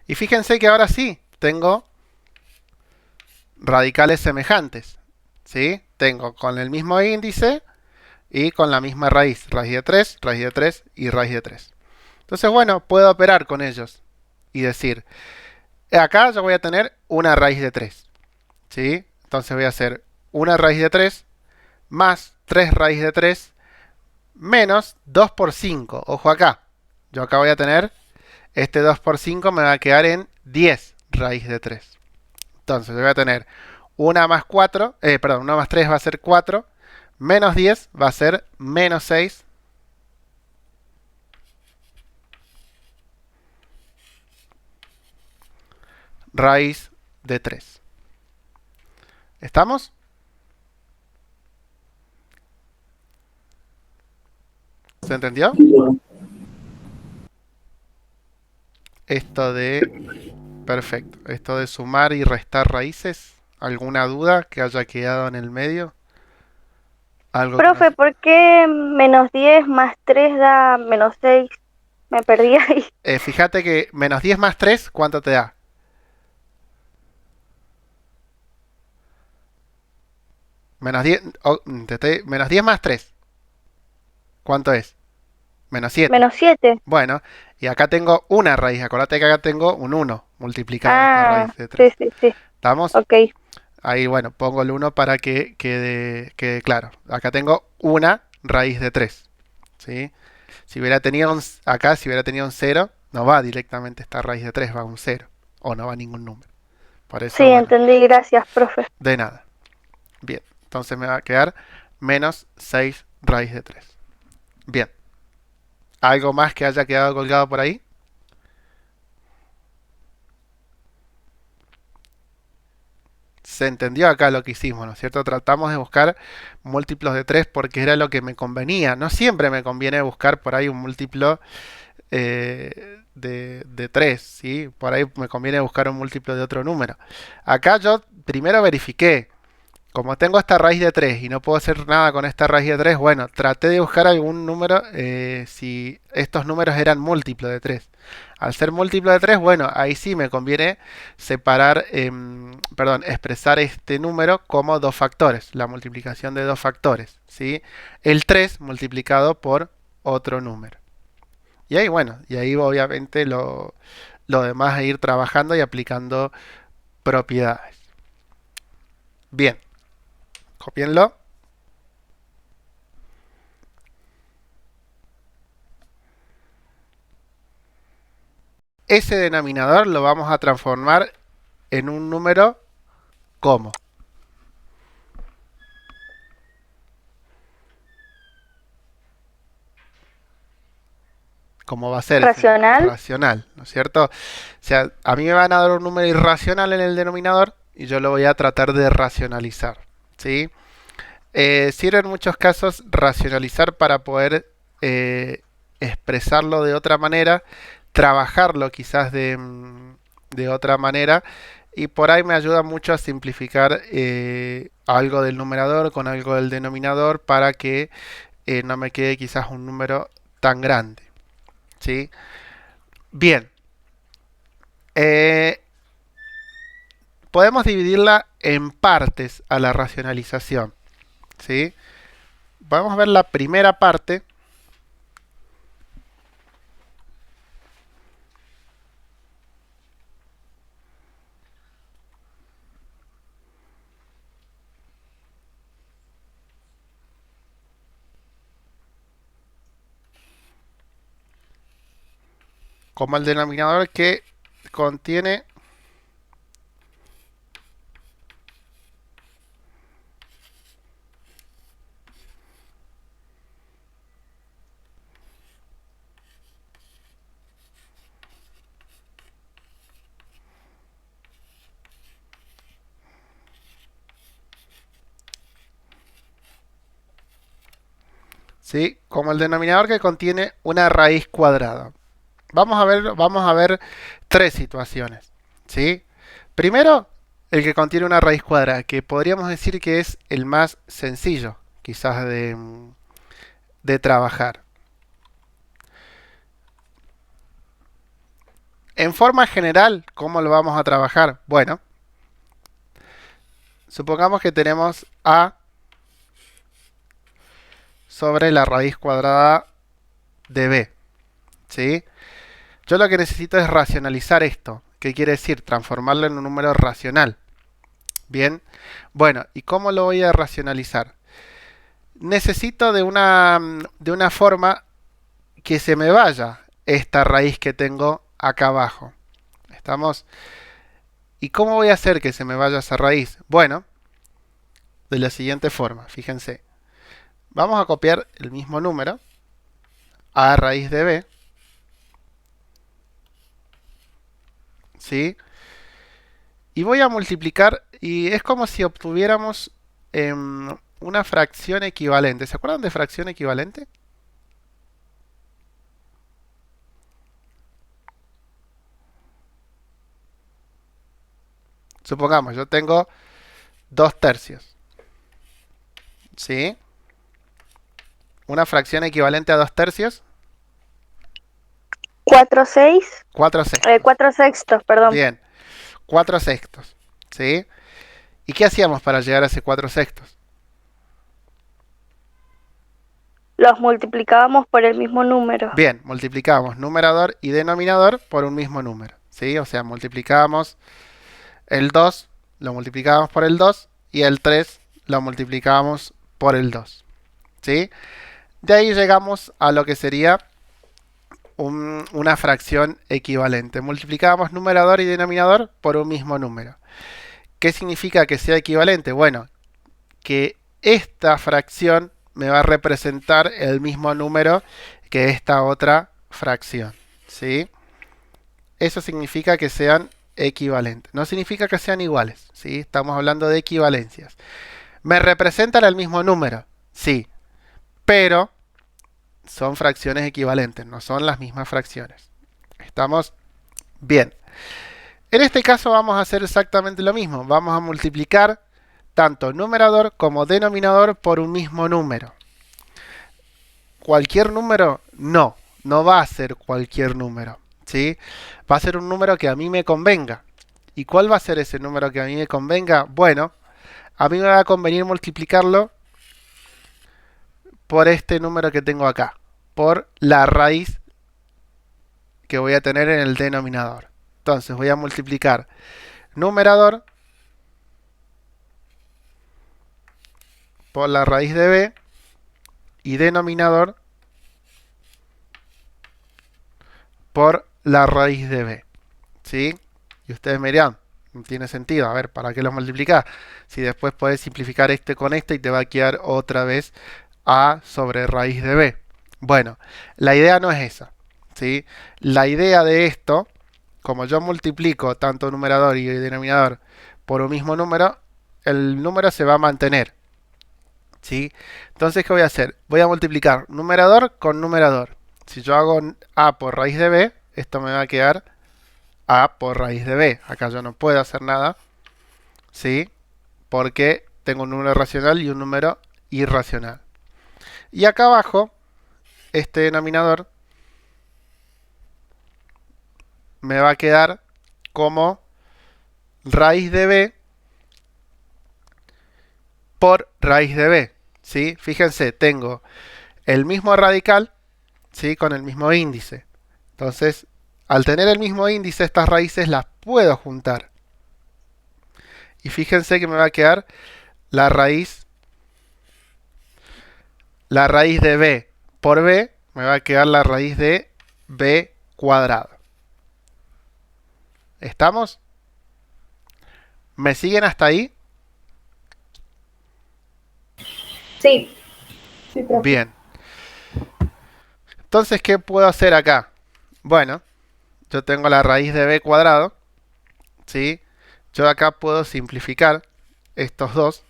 Y fíjense que ahora sí, tengo radicales semejantes. ¿Sí? Tengo con el mismo índice y con la misma raíz. Raíz de 3, raíz de 3 y raíz de 3. Entonces, bueno, puedo operar con ellos y decir, acá yo voy a tener una raíz de 3. ¿Sí? Entonces voy a hacer una raíz de 3 más 3 raíz de 3 menos 2 por 5. Ojo acá. Yo acá voy a tener, este 2 por 5 me va a quedar en 10 raíz de 3. Entonces yo voy a tener 1 más 1 más 3 va a ser 4, menos 10 va a ser menos 6. Raíz de 3. ¿Estamos? ¿Se entendió? Esto de... Perfecto. Esto de sumar y restar raíces. ¿Alguna duda que haya quedado en el medio? Algo que Profe, ¿por qué menos 10 más 3 da menos 6? Me perdí ahí. fíjate que menos 10 más 3, ¿cuánto te da? Menos 10, menos 10 más 3, ¿cuánto es? Menos 7. Menos 7. Bueno, y acá tengo una raíz. Acordate que acá tengo un 1 multiplicado a esta Ah, raíz de 3. sí. ¿Estamos? Ok. Ahí, bueno, pongo el 1 para que quede claro. Acá tengo una raíz de 3. ¿Sí? Si hubiera tenido acá, si hubiera tenido un 0, no va directamente esta raíz de 3, va a un 0. O no va ningún número. Por eso, Sí, bueno, entendí. Gracias, profe. de nada. Bien, entonces me va a quedar menos 6 raíz de 3. Bien. ¿Algo más que haya quedado colgado por ahí? Se entendió acá lo que hicimos, ¿no es cierto? Tratamos de buscar múltiplos de 3 porque era lo que me convenía. No siempre me conviene buscar por ahí un múltiplo de 3, ¿sí? Por ahí me conviene buscar un múltiplo de otro número. Acá yo primero verifiqué. Como tengo esta raíz de 3 y no puedo hacer nada con esta raíz de 3, bueno, traté de buscar algún número si estos números eran múltiplos de 3. Al ser múltiplo de 3, bueno, ahí sí me conviene separar, expresar este número como dos factores, la multiplicación de dos factores, ¿sí? El 3 multiplicado por otro número. Y ahí, bueno, y ahí obviamente lo demás es ir trabajando y aplicando propiedades. Bien. Copienlo. Ese denominador lo vamos a transformar en un número ¿cómo? ¿Cómo va a ser? ¿Racional? Racional, ¿no es cierto? O sea, a mí me van a dar un número irracional en el denominador y yo lo voy a tratar de racionalizar, ¿sí? Sirve en muchos casos racionalizar para poder expresarlo de otra manera, trabajarlo quizás de otra manera, y por ahí me ayuda mucho a simplificar algo del numerador con algo del denominador para que no me quede quizás un número tan grande, ¿sí? Bien. Podemos dividirla en partes a la racionalización, ¿sí? Vamos a ver la primera parte. Como el denominador que contiene ¿sí? Como el denominador que contiene una raíz cuadrada. Vamos a ver tres situaciones, ¿sí? Primero, el que contiene una raíz cuadrada, que podríamos decir que es el más sencillo, quizás de trabajar. En forma general, ¿cómo lo vamos a trabajar? Bueno, supongamos que tenemos a sobre la raíz cuadrada de b, ¿sí? Yo lo que necesito es racionalizar esto. ¿Qué quiere decir? Transformarlo en un número racional. Bien. Bueno, ¿y cómo lo voy a racionalizar? Necesito de una forma que se me vaya esta raíz que tengo acá abajo. ¿Estamos? ¿Y cómo voy a hacer que se me vaya esa raíz? Bueno, de la siguiente forma. Fíjense. Vamos a copiar el mismo número. A raíz de b. ¿Sí? Y voy a multiplicar, y es como si obtuviéramos una fracción equivalente. ¿Se acuerdan de fracción equivalente? Supongamos, yo tengo 2 tercios. ¿Sí? una fracción equivalente a 2 tercios. 4 4/6. 4 sextos, perdón. Bien, 4/6, ¿sí? ¿Y qué hacíamos para llegar a ese 4/6? Los multiplicábamos por el mismo número. Bien, multiplicábamos numerador y denominador por un mismo número, ¿sí? O sea, multiplicábamos el 2, lo multiplicábamos por el 2 y el 3 lo multiplicábamos por el 2, ¿sí? De ahí llegamos a lo que sería una fracción equivalente. Multiplicábamos numerador y denominador por un mismo número. ¿Qué significa que sea equivalente? Bueno, que esta fracción me va a representar el mismo número que esta otra fracción, ¿sí? Eso significa que sean equivalentes. No significa que sean iguales, ¿sí? Estamos hablando de equivalencias. ¿Me representan el mismo número? Sí, pero son fracciones equivalentes, no son las mismas fracciones. ¿Estamos? Bien. En este caso vamos a hacer exactamente lo mismo. Vamos a multiplicar tanto numerador como denominador por un mismo número. ¿Cualquier número? No, no va a ser cualquier número, ¿sí? Va a ser un número que a mí me convenga. ¿Y cuál va a ser ese número que a mí me convenga? Bueno, a mí me va a convenir multiplicarlo por este número que tengo acá, por la raíz que voy a tener en el denominador. Entonces voy a multiplicar numerador por la raíz de b y denominador por la raíz de b, ¿sí? Y ustedes me dirán, no tiene sentido, a ver, ¿para qué los multiplicás? Si después podés simplificar este con este y te va a quedar otra vez a sobre raíz de b. Bueno, la idea no es esa, ¿sí? La idea de esto, como yo multiplico tanto numerador y denominador por un mismo número, el número se va a mantener, ¿sí? Entonces, ¿qué voy a hacer? Voy a multiplicar numerador con numerador. Si yo hago a por raíz de b, esto me va a quedar a por raíz de b. Acá yo no puedo hacer nada, ¿sí? Porque tengo un número racional y un número irracional. Y acá abajo, este denominador me va a quedar como raíz de b por raíz de b, ¿sí? Fíjense, tengo el mismo radical, ¿sí? Con el mismo índice. Entonces, al tener el mismo índice, estas raíces las puedo juntar. Y fíjense que me va a quedar la raíz de b por b, me va a quedar la raíz de b cuadrado. ¿Estamos? ¿Me siguen hasta ahí? Sí. Sí, profe. Bien. Entonces, ¿qué puedo hacer acá? Bueno, yo tengo la raíz de b cuadrado, ¿sí? Yo acá puedo simplificar estos dos.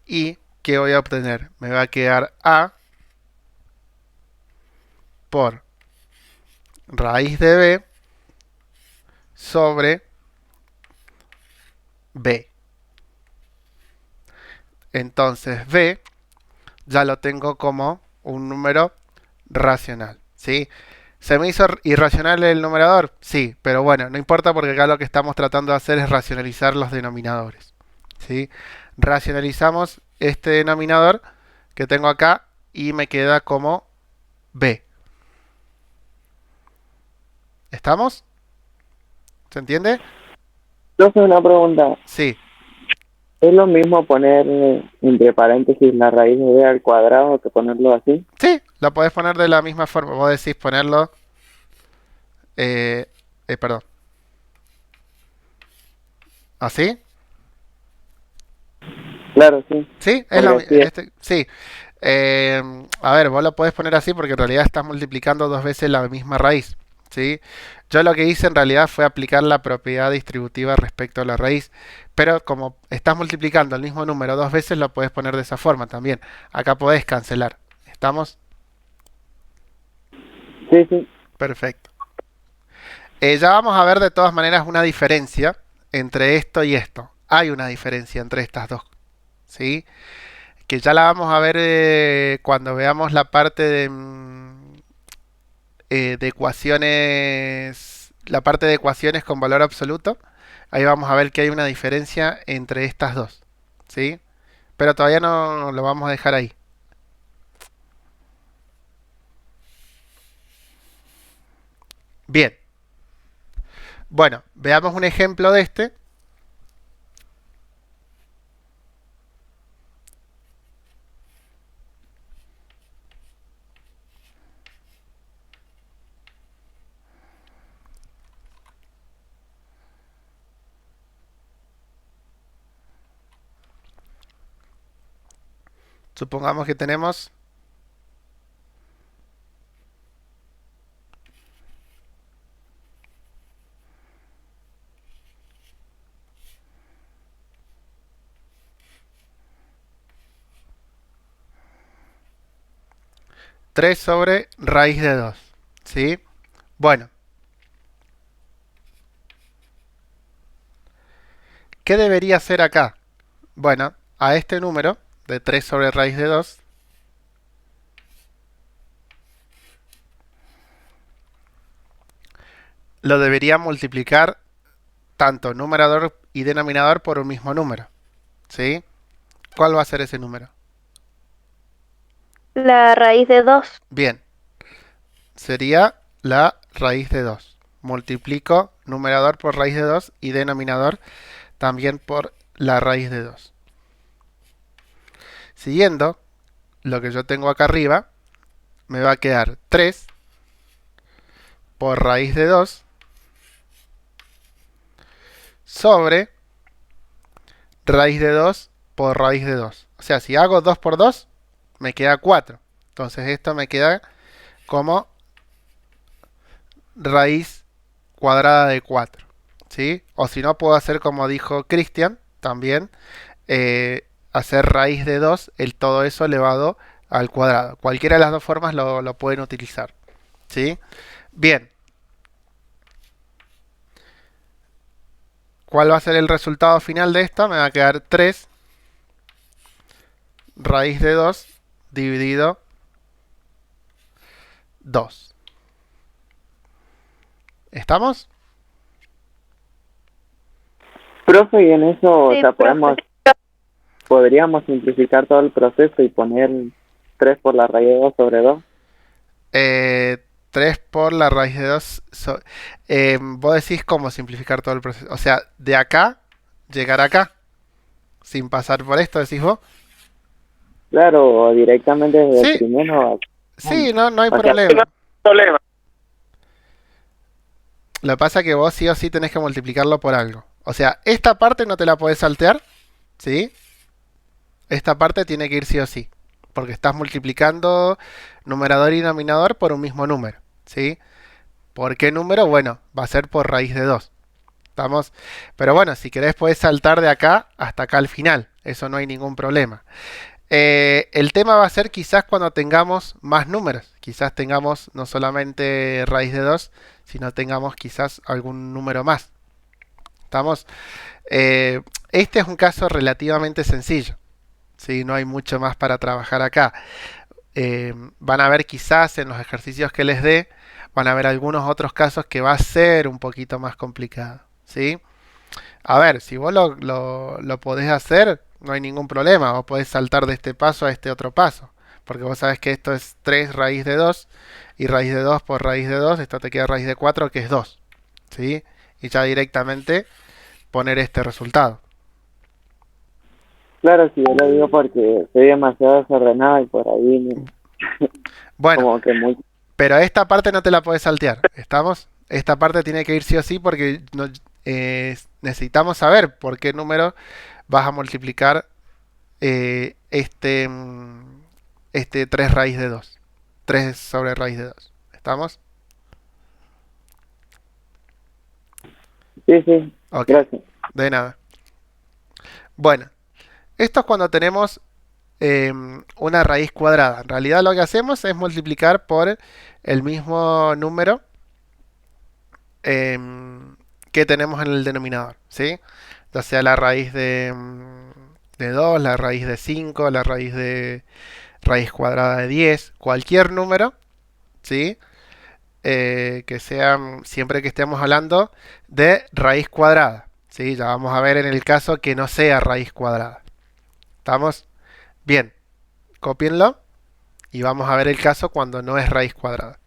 ¿Y qué voy a obtener? Me va a quedar a por raíz de b sobre b. Entonces b ya lo tengo como un número racional, ¿sí? ¿Se me hizo irracional el numerador? Sí, pero bueno, no importa porque acá lo que estamos tratando de hacer es racionalizar los denominadores, ¿sí? Racionalizamos este denominador que tengo acá y me queda como b. ¿Estamos? ¿Se entiende? Entonces, una pregunta. Sí. ¿Es lo mismo poner entre paréntesis la raíz de b al cuadrado que ponerlo así? Sí, lo podés poner de la misma forma. Vos decís ponerlo... perdón. ¿Así? Claro, sí. Sí, Porque sí. A ver, vos lo podés poner así porque en realidad estás multiplicando dos veces la misma raíz, ¿sí? Yo lo que hice en realidad fue aplicar la propiedad distributiva respecto a la raíz, pero como estás multiplicando el mismo número dos veces, lo podés poner de esa forma también. Acá podés cancelar. ¿Estamos? Sí, sí. Perfecto. Ya vamos a ver de todas maneras una diferencia entre esto y esto. Hay una diferencia entre estas dos, ¿sí? que ya la vamos a ver cuando veamos la parte de ecuaciones, la parte de ecuaciones con valor absoluto. Ahí vamos a ver que hay una diferencia entre estas dos, ¿sí? Pero todavía no lo vamos a dejar ahí. Bien. Bueno, veamos un ejemplo de este. Supongamos que tenemos 3 sobre raíz de 2, ¿sí? Bueno, ¿qué debería hacer acá? Bueno, a este número de 3 sobre raíz de 2 lo debería multiplicar tanto numerador y denominador por un mismo número, ¿sí? ¿Cuál va a ser ese número? La raíz de 2. Bien, sería la raíz de 2. Multiplico numerador por raíz de 2 y denominador también por la raíz de 2. Siguiendo lo que yo tengo acá arriba, me va a quedar 3 por raíz de 2 sobre raíz de 2 por raíz de 2. O sea, si hago 2 por 2, me queda 4. Entonces esto me queda como raíz cuadrada de 4. ¿Sí? O si no, puedo hacer como dijo Cristian, también hacer raíz de 2, el todo eso elevado al cuadrado. Cualquiera de las dos formas lo pueden utilizar. ¿Sí? Bien. ¿Cuál va a ser el resultado final de esto? Me va a quedar 3 raíz de 2 dividido 2. ¿Estamos? Profe, y en eso, Sí, o sea, profe. podríamos simplificar todo el proceso y poner 3 por la raíz de 2 sobre 2. 3 por la raíz de 2. Vos decís cómo simplificar todo el proceso. O sea, de acá, llegar acá, sin pasar por esto, decís vos. Claro, o directamente desde el Sí, primero. sí, no hay O sea, problema. problema. Lo que pasa es que vos sí o sí tenés que multiplicarlo por algo. O sea, esta parte no te la podés saltear, ¿sí? Esta parte tiene que ir sí o sí. Porque estás multiplicando numerador y denominador por un mismo número, ¿sí? ¿Por qué número? Bueno, va a ser por raíz de 2. ¿Estamos? Pero bueno, si querés podés saltar de acá hasta acá al final. Eso no hay ningún problema. El tema va a ser quizás cuando tengamos más números. Quizás tengamos no solamente raíz de 2, sino tengamos quizás algún número más. ¿Estamos? Este es un caso relativamente sencillo. ¿Sí? No hay mucho más para trabajar acá. Van a ver quizás en los ejercicios que les dé, van a ver algunos otros casos que va a ser un poquito más complicado. ¿Sí? A ver, si vos lo podés hacer, no hay ningún problema. Vos podés saltar de este paso a este otro paso. Porque vos sabés que esto es 3 raíz de 2 y raíz de 2 por raíz de 2. Esto te queda raíz de 4 que es 2. ¿Sí? Y ya directamente poner este resultado. Claro, sí, yo lo digo porque soy demasiado desordenado y por ahí Bueno, como que muy... pero esta parte no te la podés saltear. ¿Estamos? Esta parte tiene que ir sí o sí porque necesitamos saber por qué número vas a multiplicar este 3 raíz de 2. 3 sobre raíz de 2. ¿Estamos? Sí, Ok, gracias. de nada. Bueno, esto es cuando tenemos una raíz cuadrada. En realidad lo que hacemos es multiplicar por el mismo número que tenemos en el denominador, ¿sí? Ya sea la raíz de de 2, la raíz de 5, la raíz raíz cuadrada de 10, cualquier número, ¿sí? Que sean, siempre que estemos hablando de raíz cuadrada, ¿sí? Ya vamos a ver en el caso que no sea raíz cuadrada. ¿Estamos? Bien, cópienlo y vamos a ver el caso cuando no es raíz cuadrada.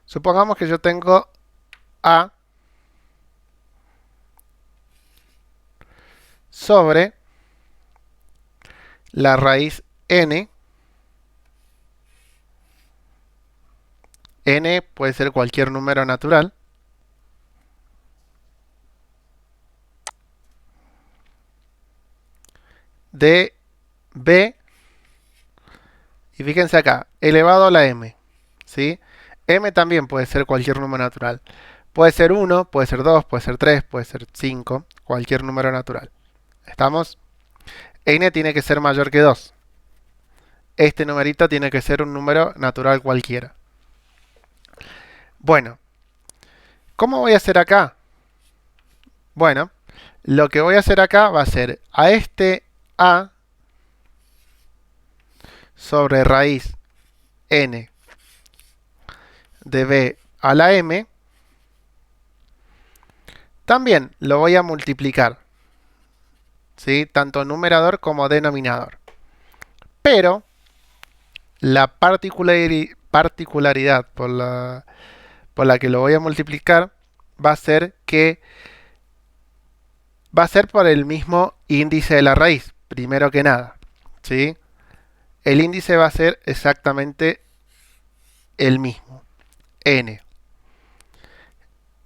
Supongamos que yo tengo A sobre la raíz n. N puede ser cualquier número natural. De b, y fíjense acá, elevado a la m, ¿sí? M también puede ser cualquier número natural. Puede ser 1, puede ser 2, puede ser 3, puede ser 5, cualquier número natural. ¿Estamos? N tiene que ser mayor que 2. Este numerito tiene que ser un número natural cualquiera. Bueno, ¿cómo voy a hacer acá? Bueno, lo que voy a hacer acá va a ser a este A sobre raíz n de b a la m, también lo voy a multiplicar, ¿sí? Tanto numerador como denominador. Pero la particularidad por la que lo voy a multiplicar va a ser que va a ser por el mismo índice de la raíz, primero que nada, ¿sí? El índice va a ser exactamente el mismo, n.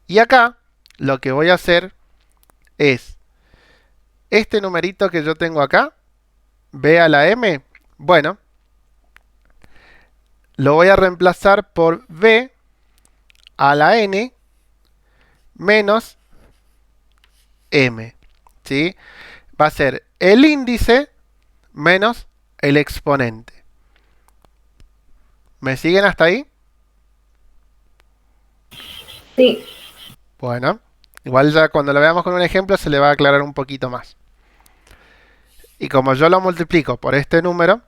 Y acá lo que voy a hacer es este numerito que yo tengo acá, b a la m, bueno, lo voy a reemplazar por b a la n menos m, ¿sí? Va a ser el índice menos el exponente. ¿Me siguen hasta ahí? Sí. Bueno, igual ya cuando lo veamos con un ejemplo se le va a aclarar un poquito más. Y como yo lo multiplico por este número,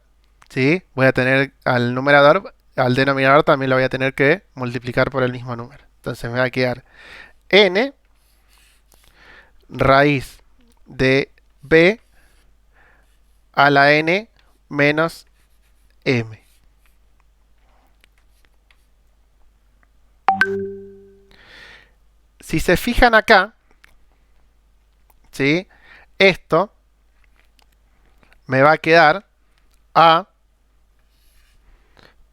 ¿sí? Voy a tener al numerador, al denominador también lo voy a tener que multiplicar por el mismo número. Entonces me va a quedar n raíz de b a la n menos m. Si se fijan acá, ¿sí? Esto me va a quedar a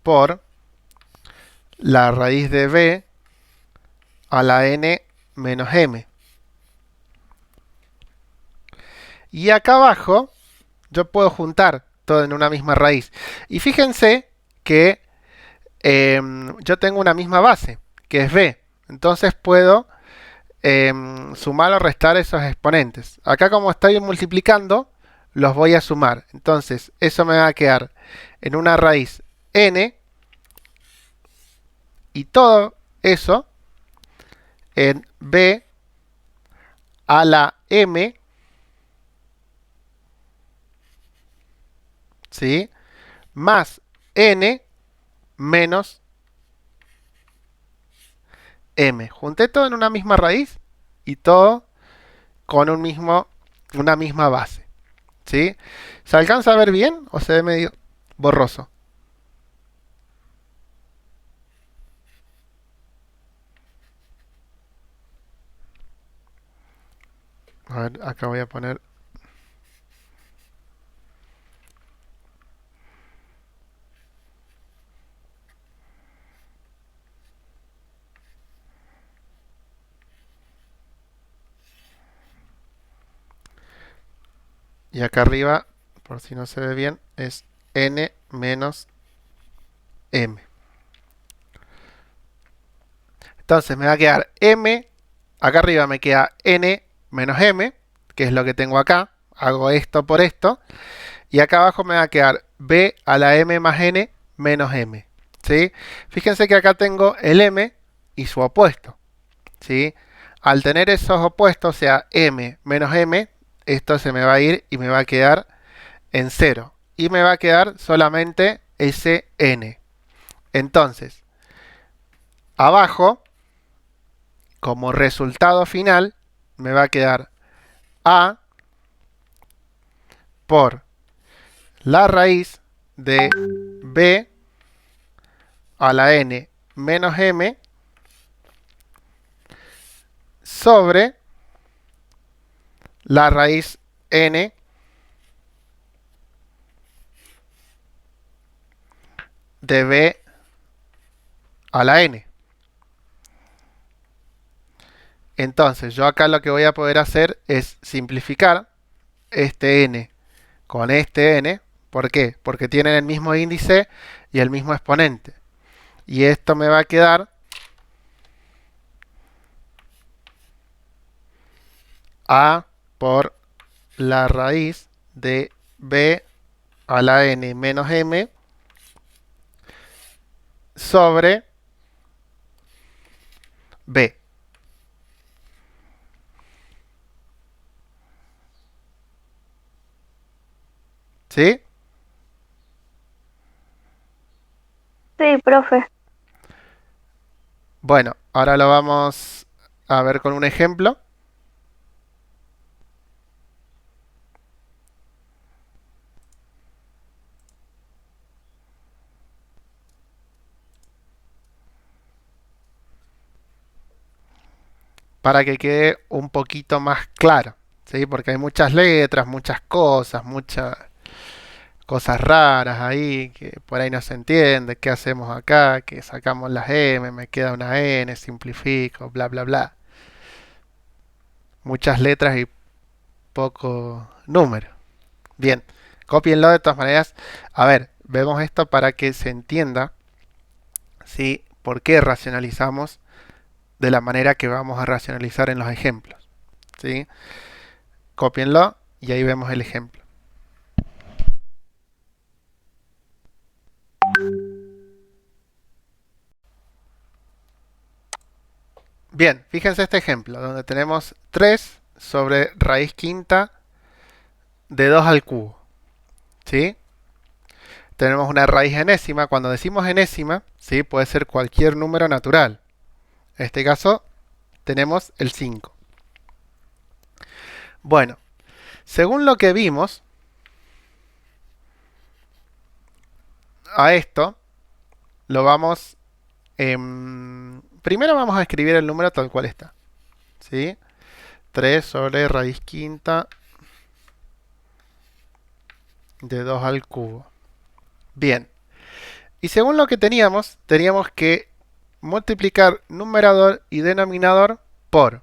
por la raíz de b a la n menos m. Y acá abajo yo puedo juntar todo en una misma raíz. Y fíjense que yo tengo una misma base, que es b. Entonces puedo sumar o restar esos exponentes. Acá como estoy multiplicando, los voy a sumar. Entonces eso me va a quedar en una raíz n. Y todo eso en b a la m, ¿sí? Más n menos m. Junté todo en una misma raíz y todo con una misma base, ¿sí? ¿Se alcanza a ver bien o se ve medio borroso? A ver, acá voy a poner... Y acá arriba, por si no se ve bien, es n menos m. Entonces me va a quedar m, acá arriba me queda n menos m, que es lo que tengo acá. Hago esto por esto. Y acá abajo me va a quedar b a la m más n menos m, ¿sí? Fíjense que acá tengo el m y su opuesto. ¿sí? Al tener esos opuestos, o sea, m menos m, esto se me va a ir y me va a quedar en 0. Y me va a quedar solamente ese n. Entonces, abajo, como resultado final, me va a quedar a por la raíz de b a la n menos m sobre la raíz n de b a la n. Entonces, yo acá lo que voy a poder hacer es simplificar este n con este n. ¿Por qué? Porque tienen el mismo índice y el mismo exponente. Y esto me va a quedar a por la raíz de b a la n menos m sobre b. ¿Sí? Sí, profe. Bueno, ahora lo vamos a ver con un ejemplo. Para que quede un poquito más claro, ¿sí? Porque hay muchas letras, muchas cosas raras ahí, que por ahí no se entiende. ¿Qué hacemos acá? Que sacamos las m, me queda una n, simplifico, bla, bla, bla. Muchas letras y poco número. Bien, cópienlo de todas maneras. A ver, vemos esto para que se entienda, ¿sí? Por qué racionalizamos de la manera que vamos a racionalizar en los ejemplos, ¿sí? Cópienlo y ahí vemos el ejemplo. Bien, fíjense este ejemplo, donde tenemos 3 sobre raíz quinta de 2 al cubo, ¿sí? Tenemos una raíz enésima. Cuando decimos enésima, ¿sí? Puede ser cualquier número natural. En este caso, tenemos el 5. Bueno, según lo que vimos, a esto lo vamos... primero vamos a escribir el número tal cual está, ¿sí? 3 sobre raíz quinta de 2 al cubo. Bien. Y según lo que teníamos que multiplicar numerador y denominador por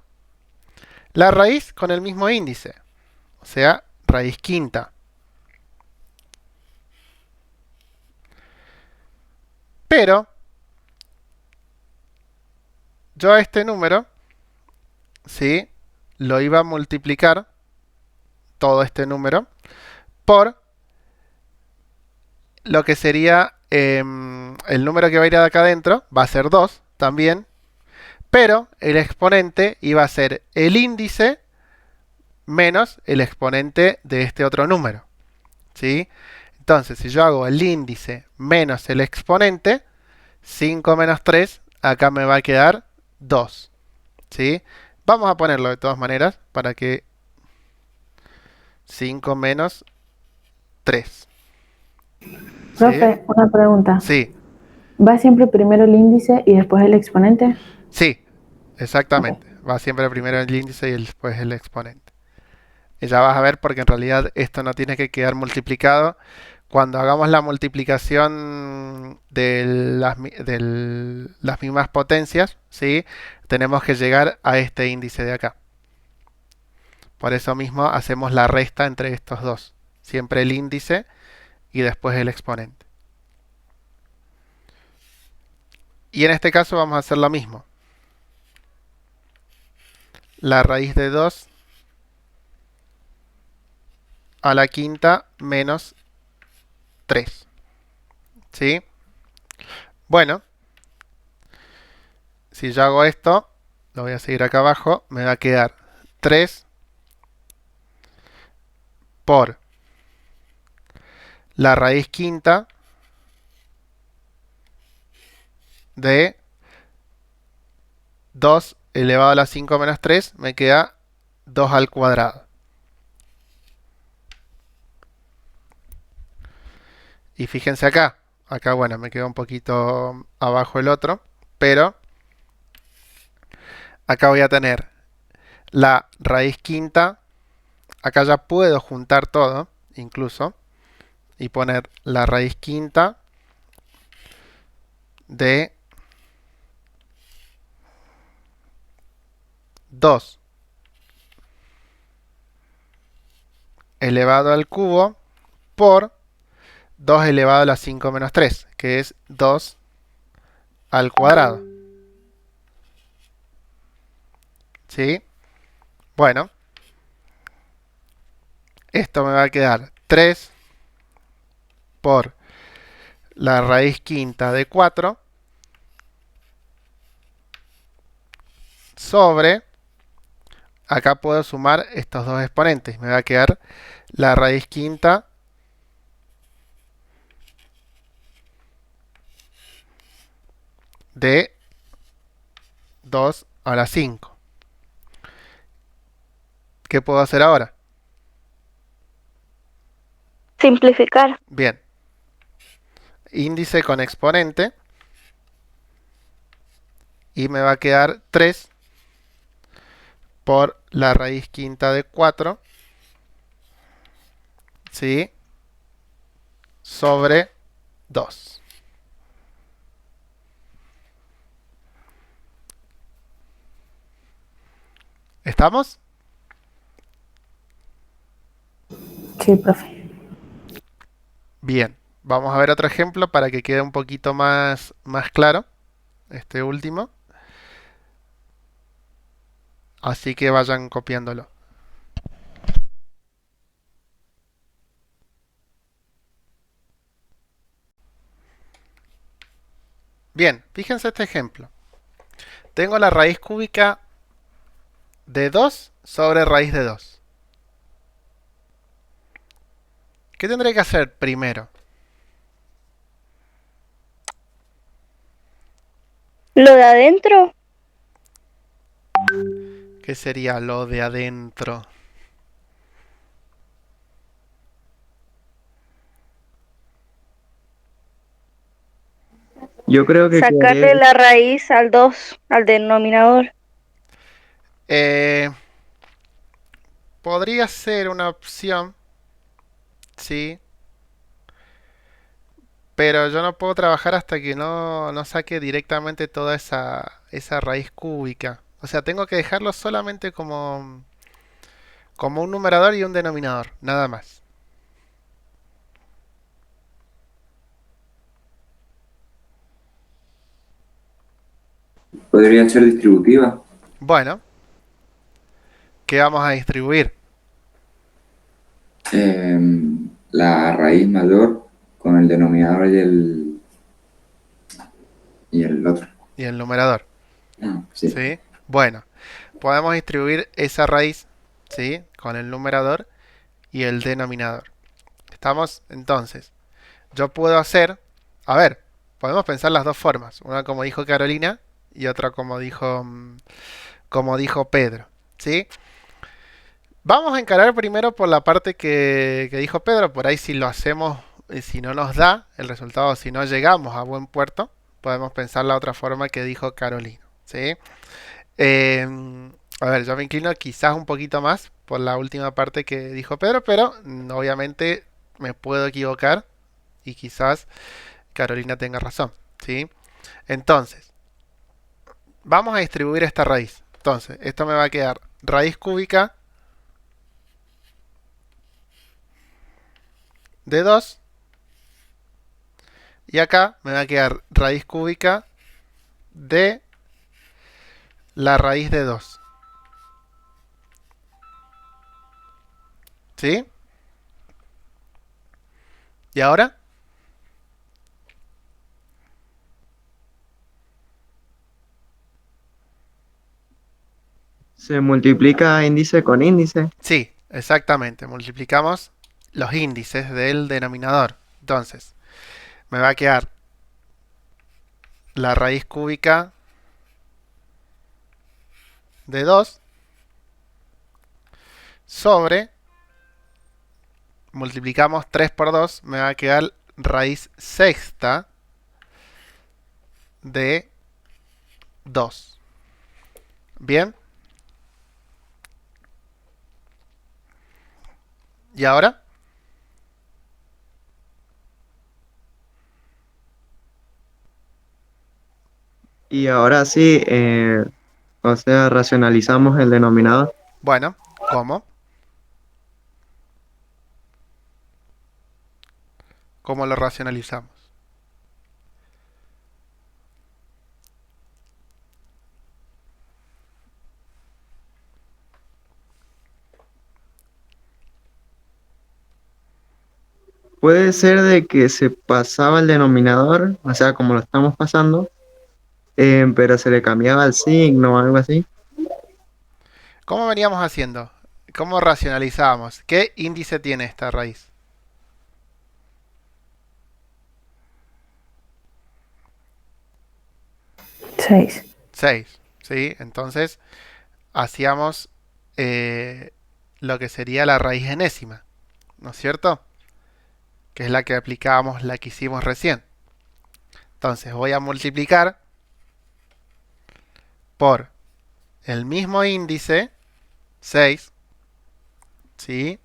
la raíz con el mismo índice, o sea, raíz quinta. Pero yo a este número, ¿sí? Lo iba a multiplicar, todo este número, por lo que sería el número que va a ir de acá adentro, va a ser 2 también, pero el exponente iba a ser el índice menos el exponente de este otro número, ¿sí? Entonces, si yo hago el índice menos el exponente, 5 menos 3, acá me va a quedar 2, ¿sí? Vamos a ponerlo de todas maneras para que 5 menos 3. Profe, una pregunta. Sí, ¿Va siempre primero el índice y después el exponente? sí, exactamente. Va siempre primero el índice y después el exponente. Y ya vas a ver porque en realidad esto no tiene que quedar multiplicado. Cuando hagamos la multiplicación de las mismas potencias, ¿sí? Tenemos que llegar a este índice de acá. Por eso mismo hacemos la resta entre estos dos. Siempre el índice y después el exponente. Y en este caso vamos a hacer lo mismo. La raíz de 2 a la quinta menos 3. ¿Sí? Bueno, si yo hago esto, lo voy a seguir acá abajo, me va a quedar 3 por la raíz quinta de 2 elevado a la 5 menos 3, me queda 2 al cuadrado. Y fíjense acá, bueno, me queda un poquito abajo el otro, pero acá voy a tener la raíz quinta, acá ya puedo juntar todo, incluso, y poner la raíz quinta de 2 elevado al cubo por 2 elevado a la 5 menos 3, que es 2 al cuadrado. ¿Sí? Bueno, esto me va a quedar 3 por la raíz quinta de 4 sobre, acá puedo sumar estos dos exponentes, me va a quedar la raíz quinta de 2 a la 5. ¿Qué puedo hacer ahora? Simplificar. Bien. Índice con exponente. Y me va a quedar 3 por la raíz quinta de 4. ¿Sí? Sobre 2. ¿Estamos? Sí, profe. Bien. Vamos a ver otro ejemplo para que quede un poquito más claro. Este último. Así que vayan copiándolo. Bien, fíjense este ejemplo. Tengo la raíz cúbica de 2 sobre raíz de 2. ¿Qué tendré que hacer primero? Lo de adentro, ¿Qué sería lo de adentro? Yo creo que sacarle la raíz al 2, al denominador. Podría ser una opción, sí, pero yo no puedo trabajar hasta que no saque directamente toda esa raíz cúbica. O sea, tengo que dejarlo solamente como un numerador y un denominador, nada más. Podría ser distributiva. Bueno, ¿qué vamos a distribuir? La raíz mayor con el denominador y el otro. Y el numerador, Sí. ¿sí? Bueno, podemos distribuir esa raíz, ¿sí? Con el numerador y el denominador. ¿Estamos? Entonces, yo puedo hacer, a ver, podemos pensar las dos formas, una como dijo Carolina y otra como dijo Pedro, ¿sí? Vamos a encarar primero por la parte que dijo Pedro, por ahí si lo hacemos, si no nos da el resultado, si no llegamos a buen puerto, podemos pensar la otra forma que dijo Carolina, ¿sí? A ver, yo me inclino quizás un poquito más por la última parte que dijo Pedro, pero obviamente me puedo equivocar y quizás Carolina tenga razón, ¿sí? Entonces, vamos a distribuir esta raíz. Entonces, esto me va a quedar raíz cúbica de 2 y acá me va a quedar raíz cúbica de la raíz de 2. ¿Sí? ¿Y ahora? Se multiplica índice con índice. Sí, exactamente. Multiplicamos los índices del denominador. Entonces, me va a quedar la raíz cúbica de 2 sobre, multiplicamos 3 por 2, me va a quedar raíz sexta de 2. ¿Bien? ¿Y ahora? Y ahora sí, o sea, racionalizamos el denominador. Bueno, ¿cómo? ¿Cómo lo racionalizamos? Puede ser de que se pasaba el denominador, o sea, como lo estamos pasando, pero se le cambiaba el signo o algo así. ¿Cómo veníamos haciendo? ¿Cómo racionalizábamos? ¿Qué índice tiene esta raíz? 6. 6, ¿sí? Entonces, hacíamos lo que sería la raíz enésima, ¿no es cierto? Que es la que aplicábamos, la que hicimos recién. Entonces, voy a multiplicar por el mismo índice, 6, ¿sí?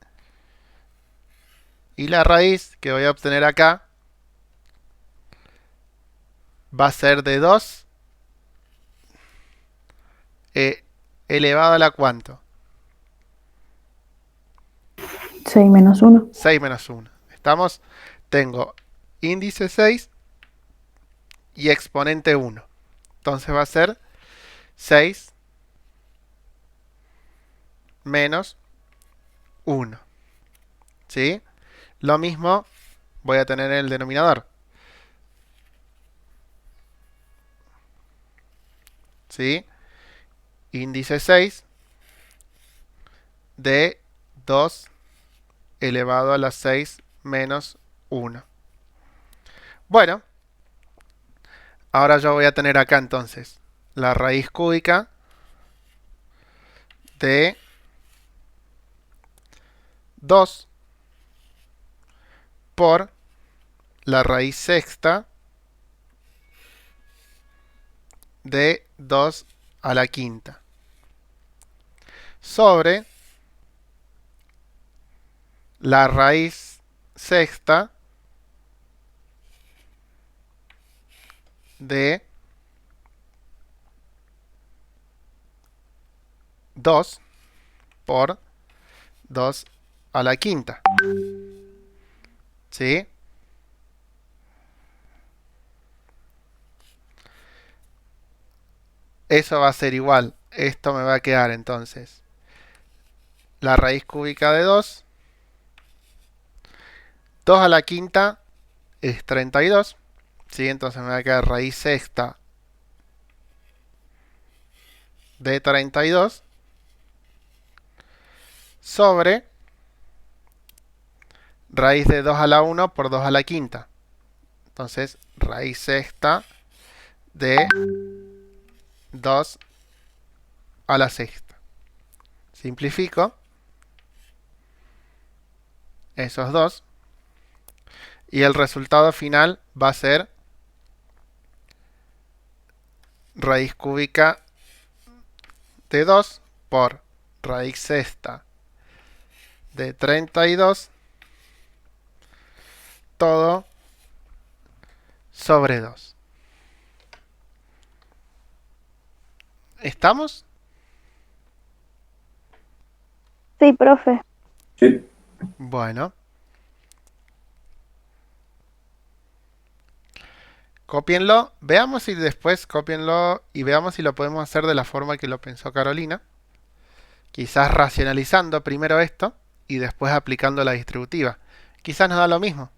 Y la raíz que voy a obtener acá va a ser de 2 elevado a la ¿cuánto? 6 menos 1. 6 menos 1. ¿Estamos? Tengo índice 6 y exponente 1. Entonces va a ser 6 menos 1. ¿Sí? Lo mismo voy a tener en el denominador. ¿Sí? Índice 6 de 2 elevado a la 6 menos 1. Bueno, ahora yo voy a tener acá entonces la raíz cúbica de 2 por la raíz sexta de 2 a la quinta sobre la raíz sexta de 2 por 2 a la quinta. ¿Sí? Eso va a ser igual. Esto me va a quedar entonces la raíz cúbica de 2. 2 a la quinta es 32. ¿Sí? Entonces me va a quedar raíz sexta de 32 sobre raíz de 2 a la 1 por 2 a la quinta. Entonces, raíz sexta de 2 a la sexta. Simplifico esos dos. Y el resultado final va a ser raíz cúbica de 2 por raíz sexta de 32 todo sobre 2. ¿Estamos? Sí, profe. Sí. Bueno. Cópienlo, veamos si después cópienlo y veamos si lo podemos hacer de la forma que lo pensó Carolina. Quizás racionalizando primero esto y después aplicando la distributiva. Quizás nos da lo mismo.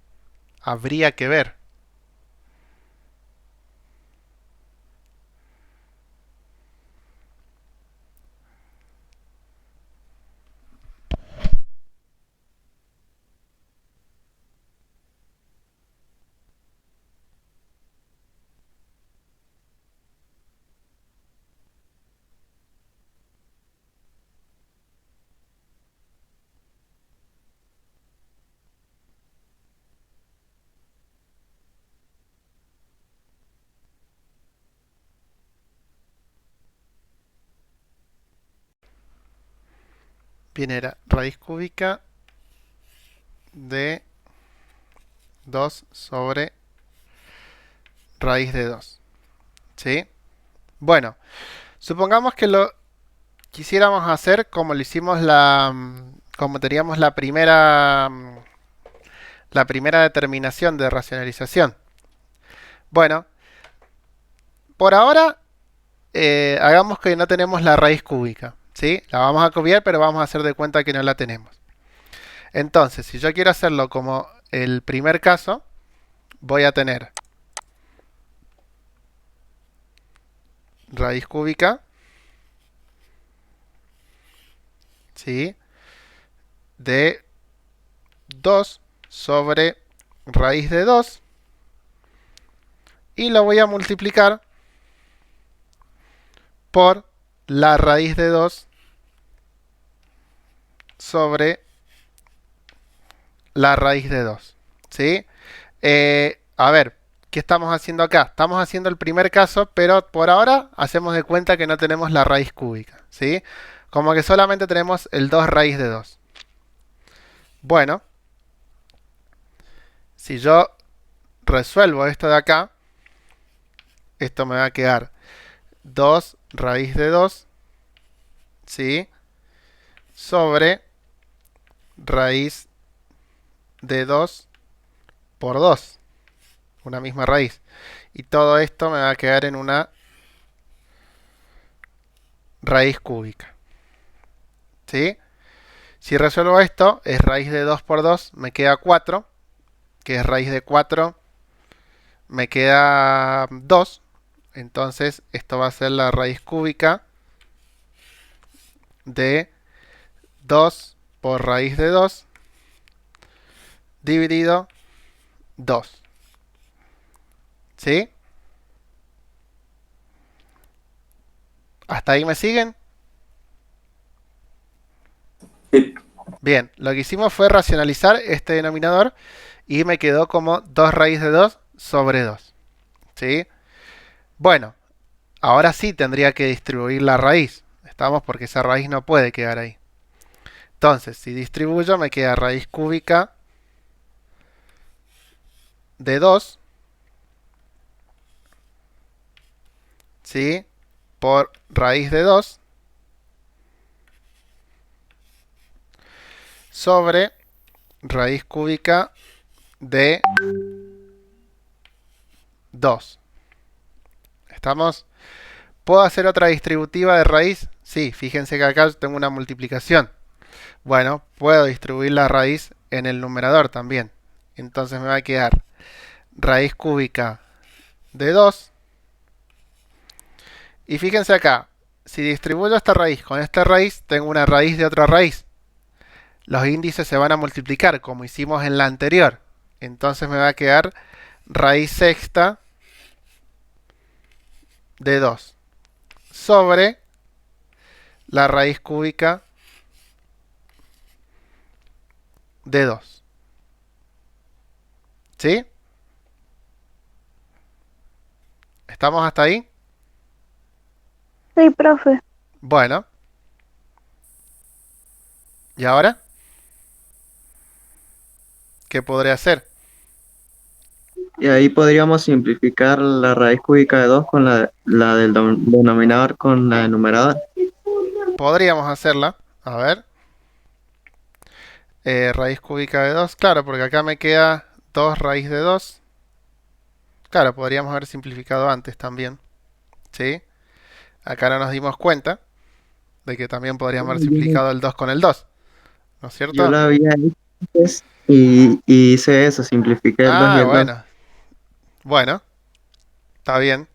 Habría que ver. Bien, era raíz cúbica de 2 sobre raíz de 2. ¿Sí? Bueno, supongamos que lo quisiéramos hacer como lo hicimos como teníamos la primera determinación de racionalización. Bueno, por ahora hagamos que no tenemos la raíz cúbica, ¿sí? La vamos a copiar, pero vamos a hacer de cuenta que no la tenemos. Entonces, si yo quiero hacerlo como el primer caso, voy a tener raíz cúbica, ¿sí?, de 2 sobre raíz de 2 y lo voy a multiplicar por la raíz de 2 sobre la raíz de 2. ¿Sí? A ver, ¿qué estamos haciendo acá? Estamos haciendo el primer caso, pero por ahora hacemos de cuenta que no tenemos la raíz cúbica. ¿Sí? Como que solamente tenemos el 2 raíz de 2. Bueno, si yo resuelvo esto de acá, esto me va a quedar 2 raíz de 2, ¿sí?, sobre raíz de 2 por 2, una misma raíz. Y todo esto me va a quedar en una raíz cúbica. ¿Sí? Si resuelvo esto, es raíz de 2 por 2, me queda 4, que es raíz de 4, me queda 2. Entonces, esto va a ser la raíz cúbica de 2 por raíz de 2 dividido 2. ¿Sí? ¿Hasta ahí me siguen? Sí. Bien, lo que hicimos fue racionalizar este denominador y me quedó como 2 raíz de 2 sobre 2. ¿Sí? Bueno, ahora sí tendría que distribuir la raíz. Estamos porque esa raíz no puede quedar ahí. Entonces, si distribuyo, me queda raíz cúbica de 2, ¿sí?, por raíz de 2 sobre raíz cúbica de 2. ¿Estamos? ¿Puedo hacer otra distributiva de raíz? Sí, fíjense que acá tengo una multiplicación. Bueno, puedo distribuir la raíz en el numerador también. Entonces me va a quedar raíz cúbica de 2. Y fíjense acá, si distribuyo esta raíz con esta raíz, tengo una raíz de otra raíz. Los índices se van a multiplicar como hicimos en la anterior. Entonces me va a quedar raíz sexta de 2 sobre la raíz cúbica de 2. ¿Sí? ¿Estamos hasta ahí? Sí, profe. Bueno. ¿Y ahora? ¿Qué podré hacer? Y ahí podríamos simplificar la raíz cúbica de 2 con la del denominador con la del numerador. Podríamos hacerla. A ver. Raíz cúbica de 2. Claro, porque acá me queda 2 raíz de 2. Claro, podríamos haber simplificado antes también. ¿Sí? Acá no nos dimos cuenta de que también podríamos haber simplificado el 2 con el 2. ¿No es cierto? Yo lo había hecho antes y hice eso, simplifiqué el 2 y el 2. Bueno. Bueno. Está bien.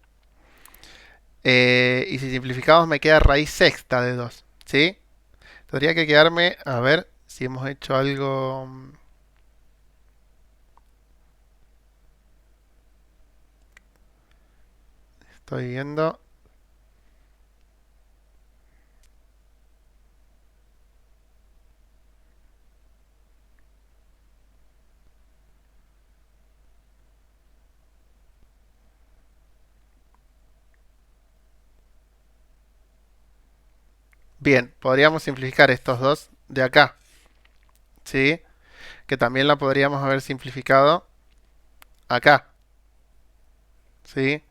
Y si simplificamos me queda raíz sexta de 2. ¿Sí? Tendría que quedarme, a ver si hemos hecho algo. Estoy viendo. Bien, podríamos simplificar estos dos de acá, ¿sí? Que también la podríamos haber simplificado acá, ¿sí?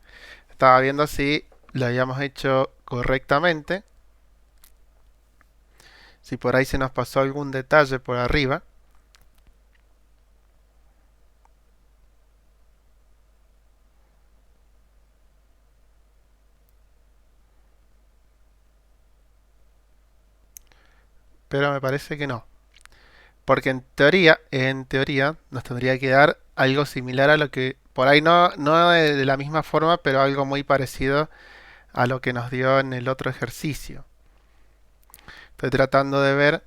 Estaba viendo si lo habíamos hecho correctamente. Si por ahí se nos pasó algún detalle por arriba. Pero me parece que no. Porque en teoría, nos tendría que dar algo similar a lo que, por ahí no de la misma forma, pero algo muy parecido a lo que nos dio en el otro ejercicio. Estoy tratando de ver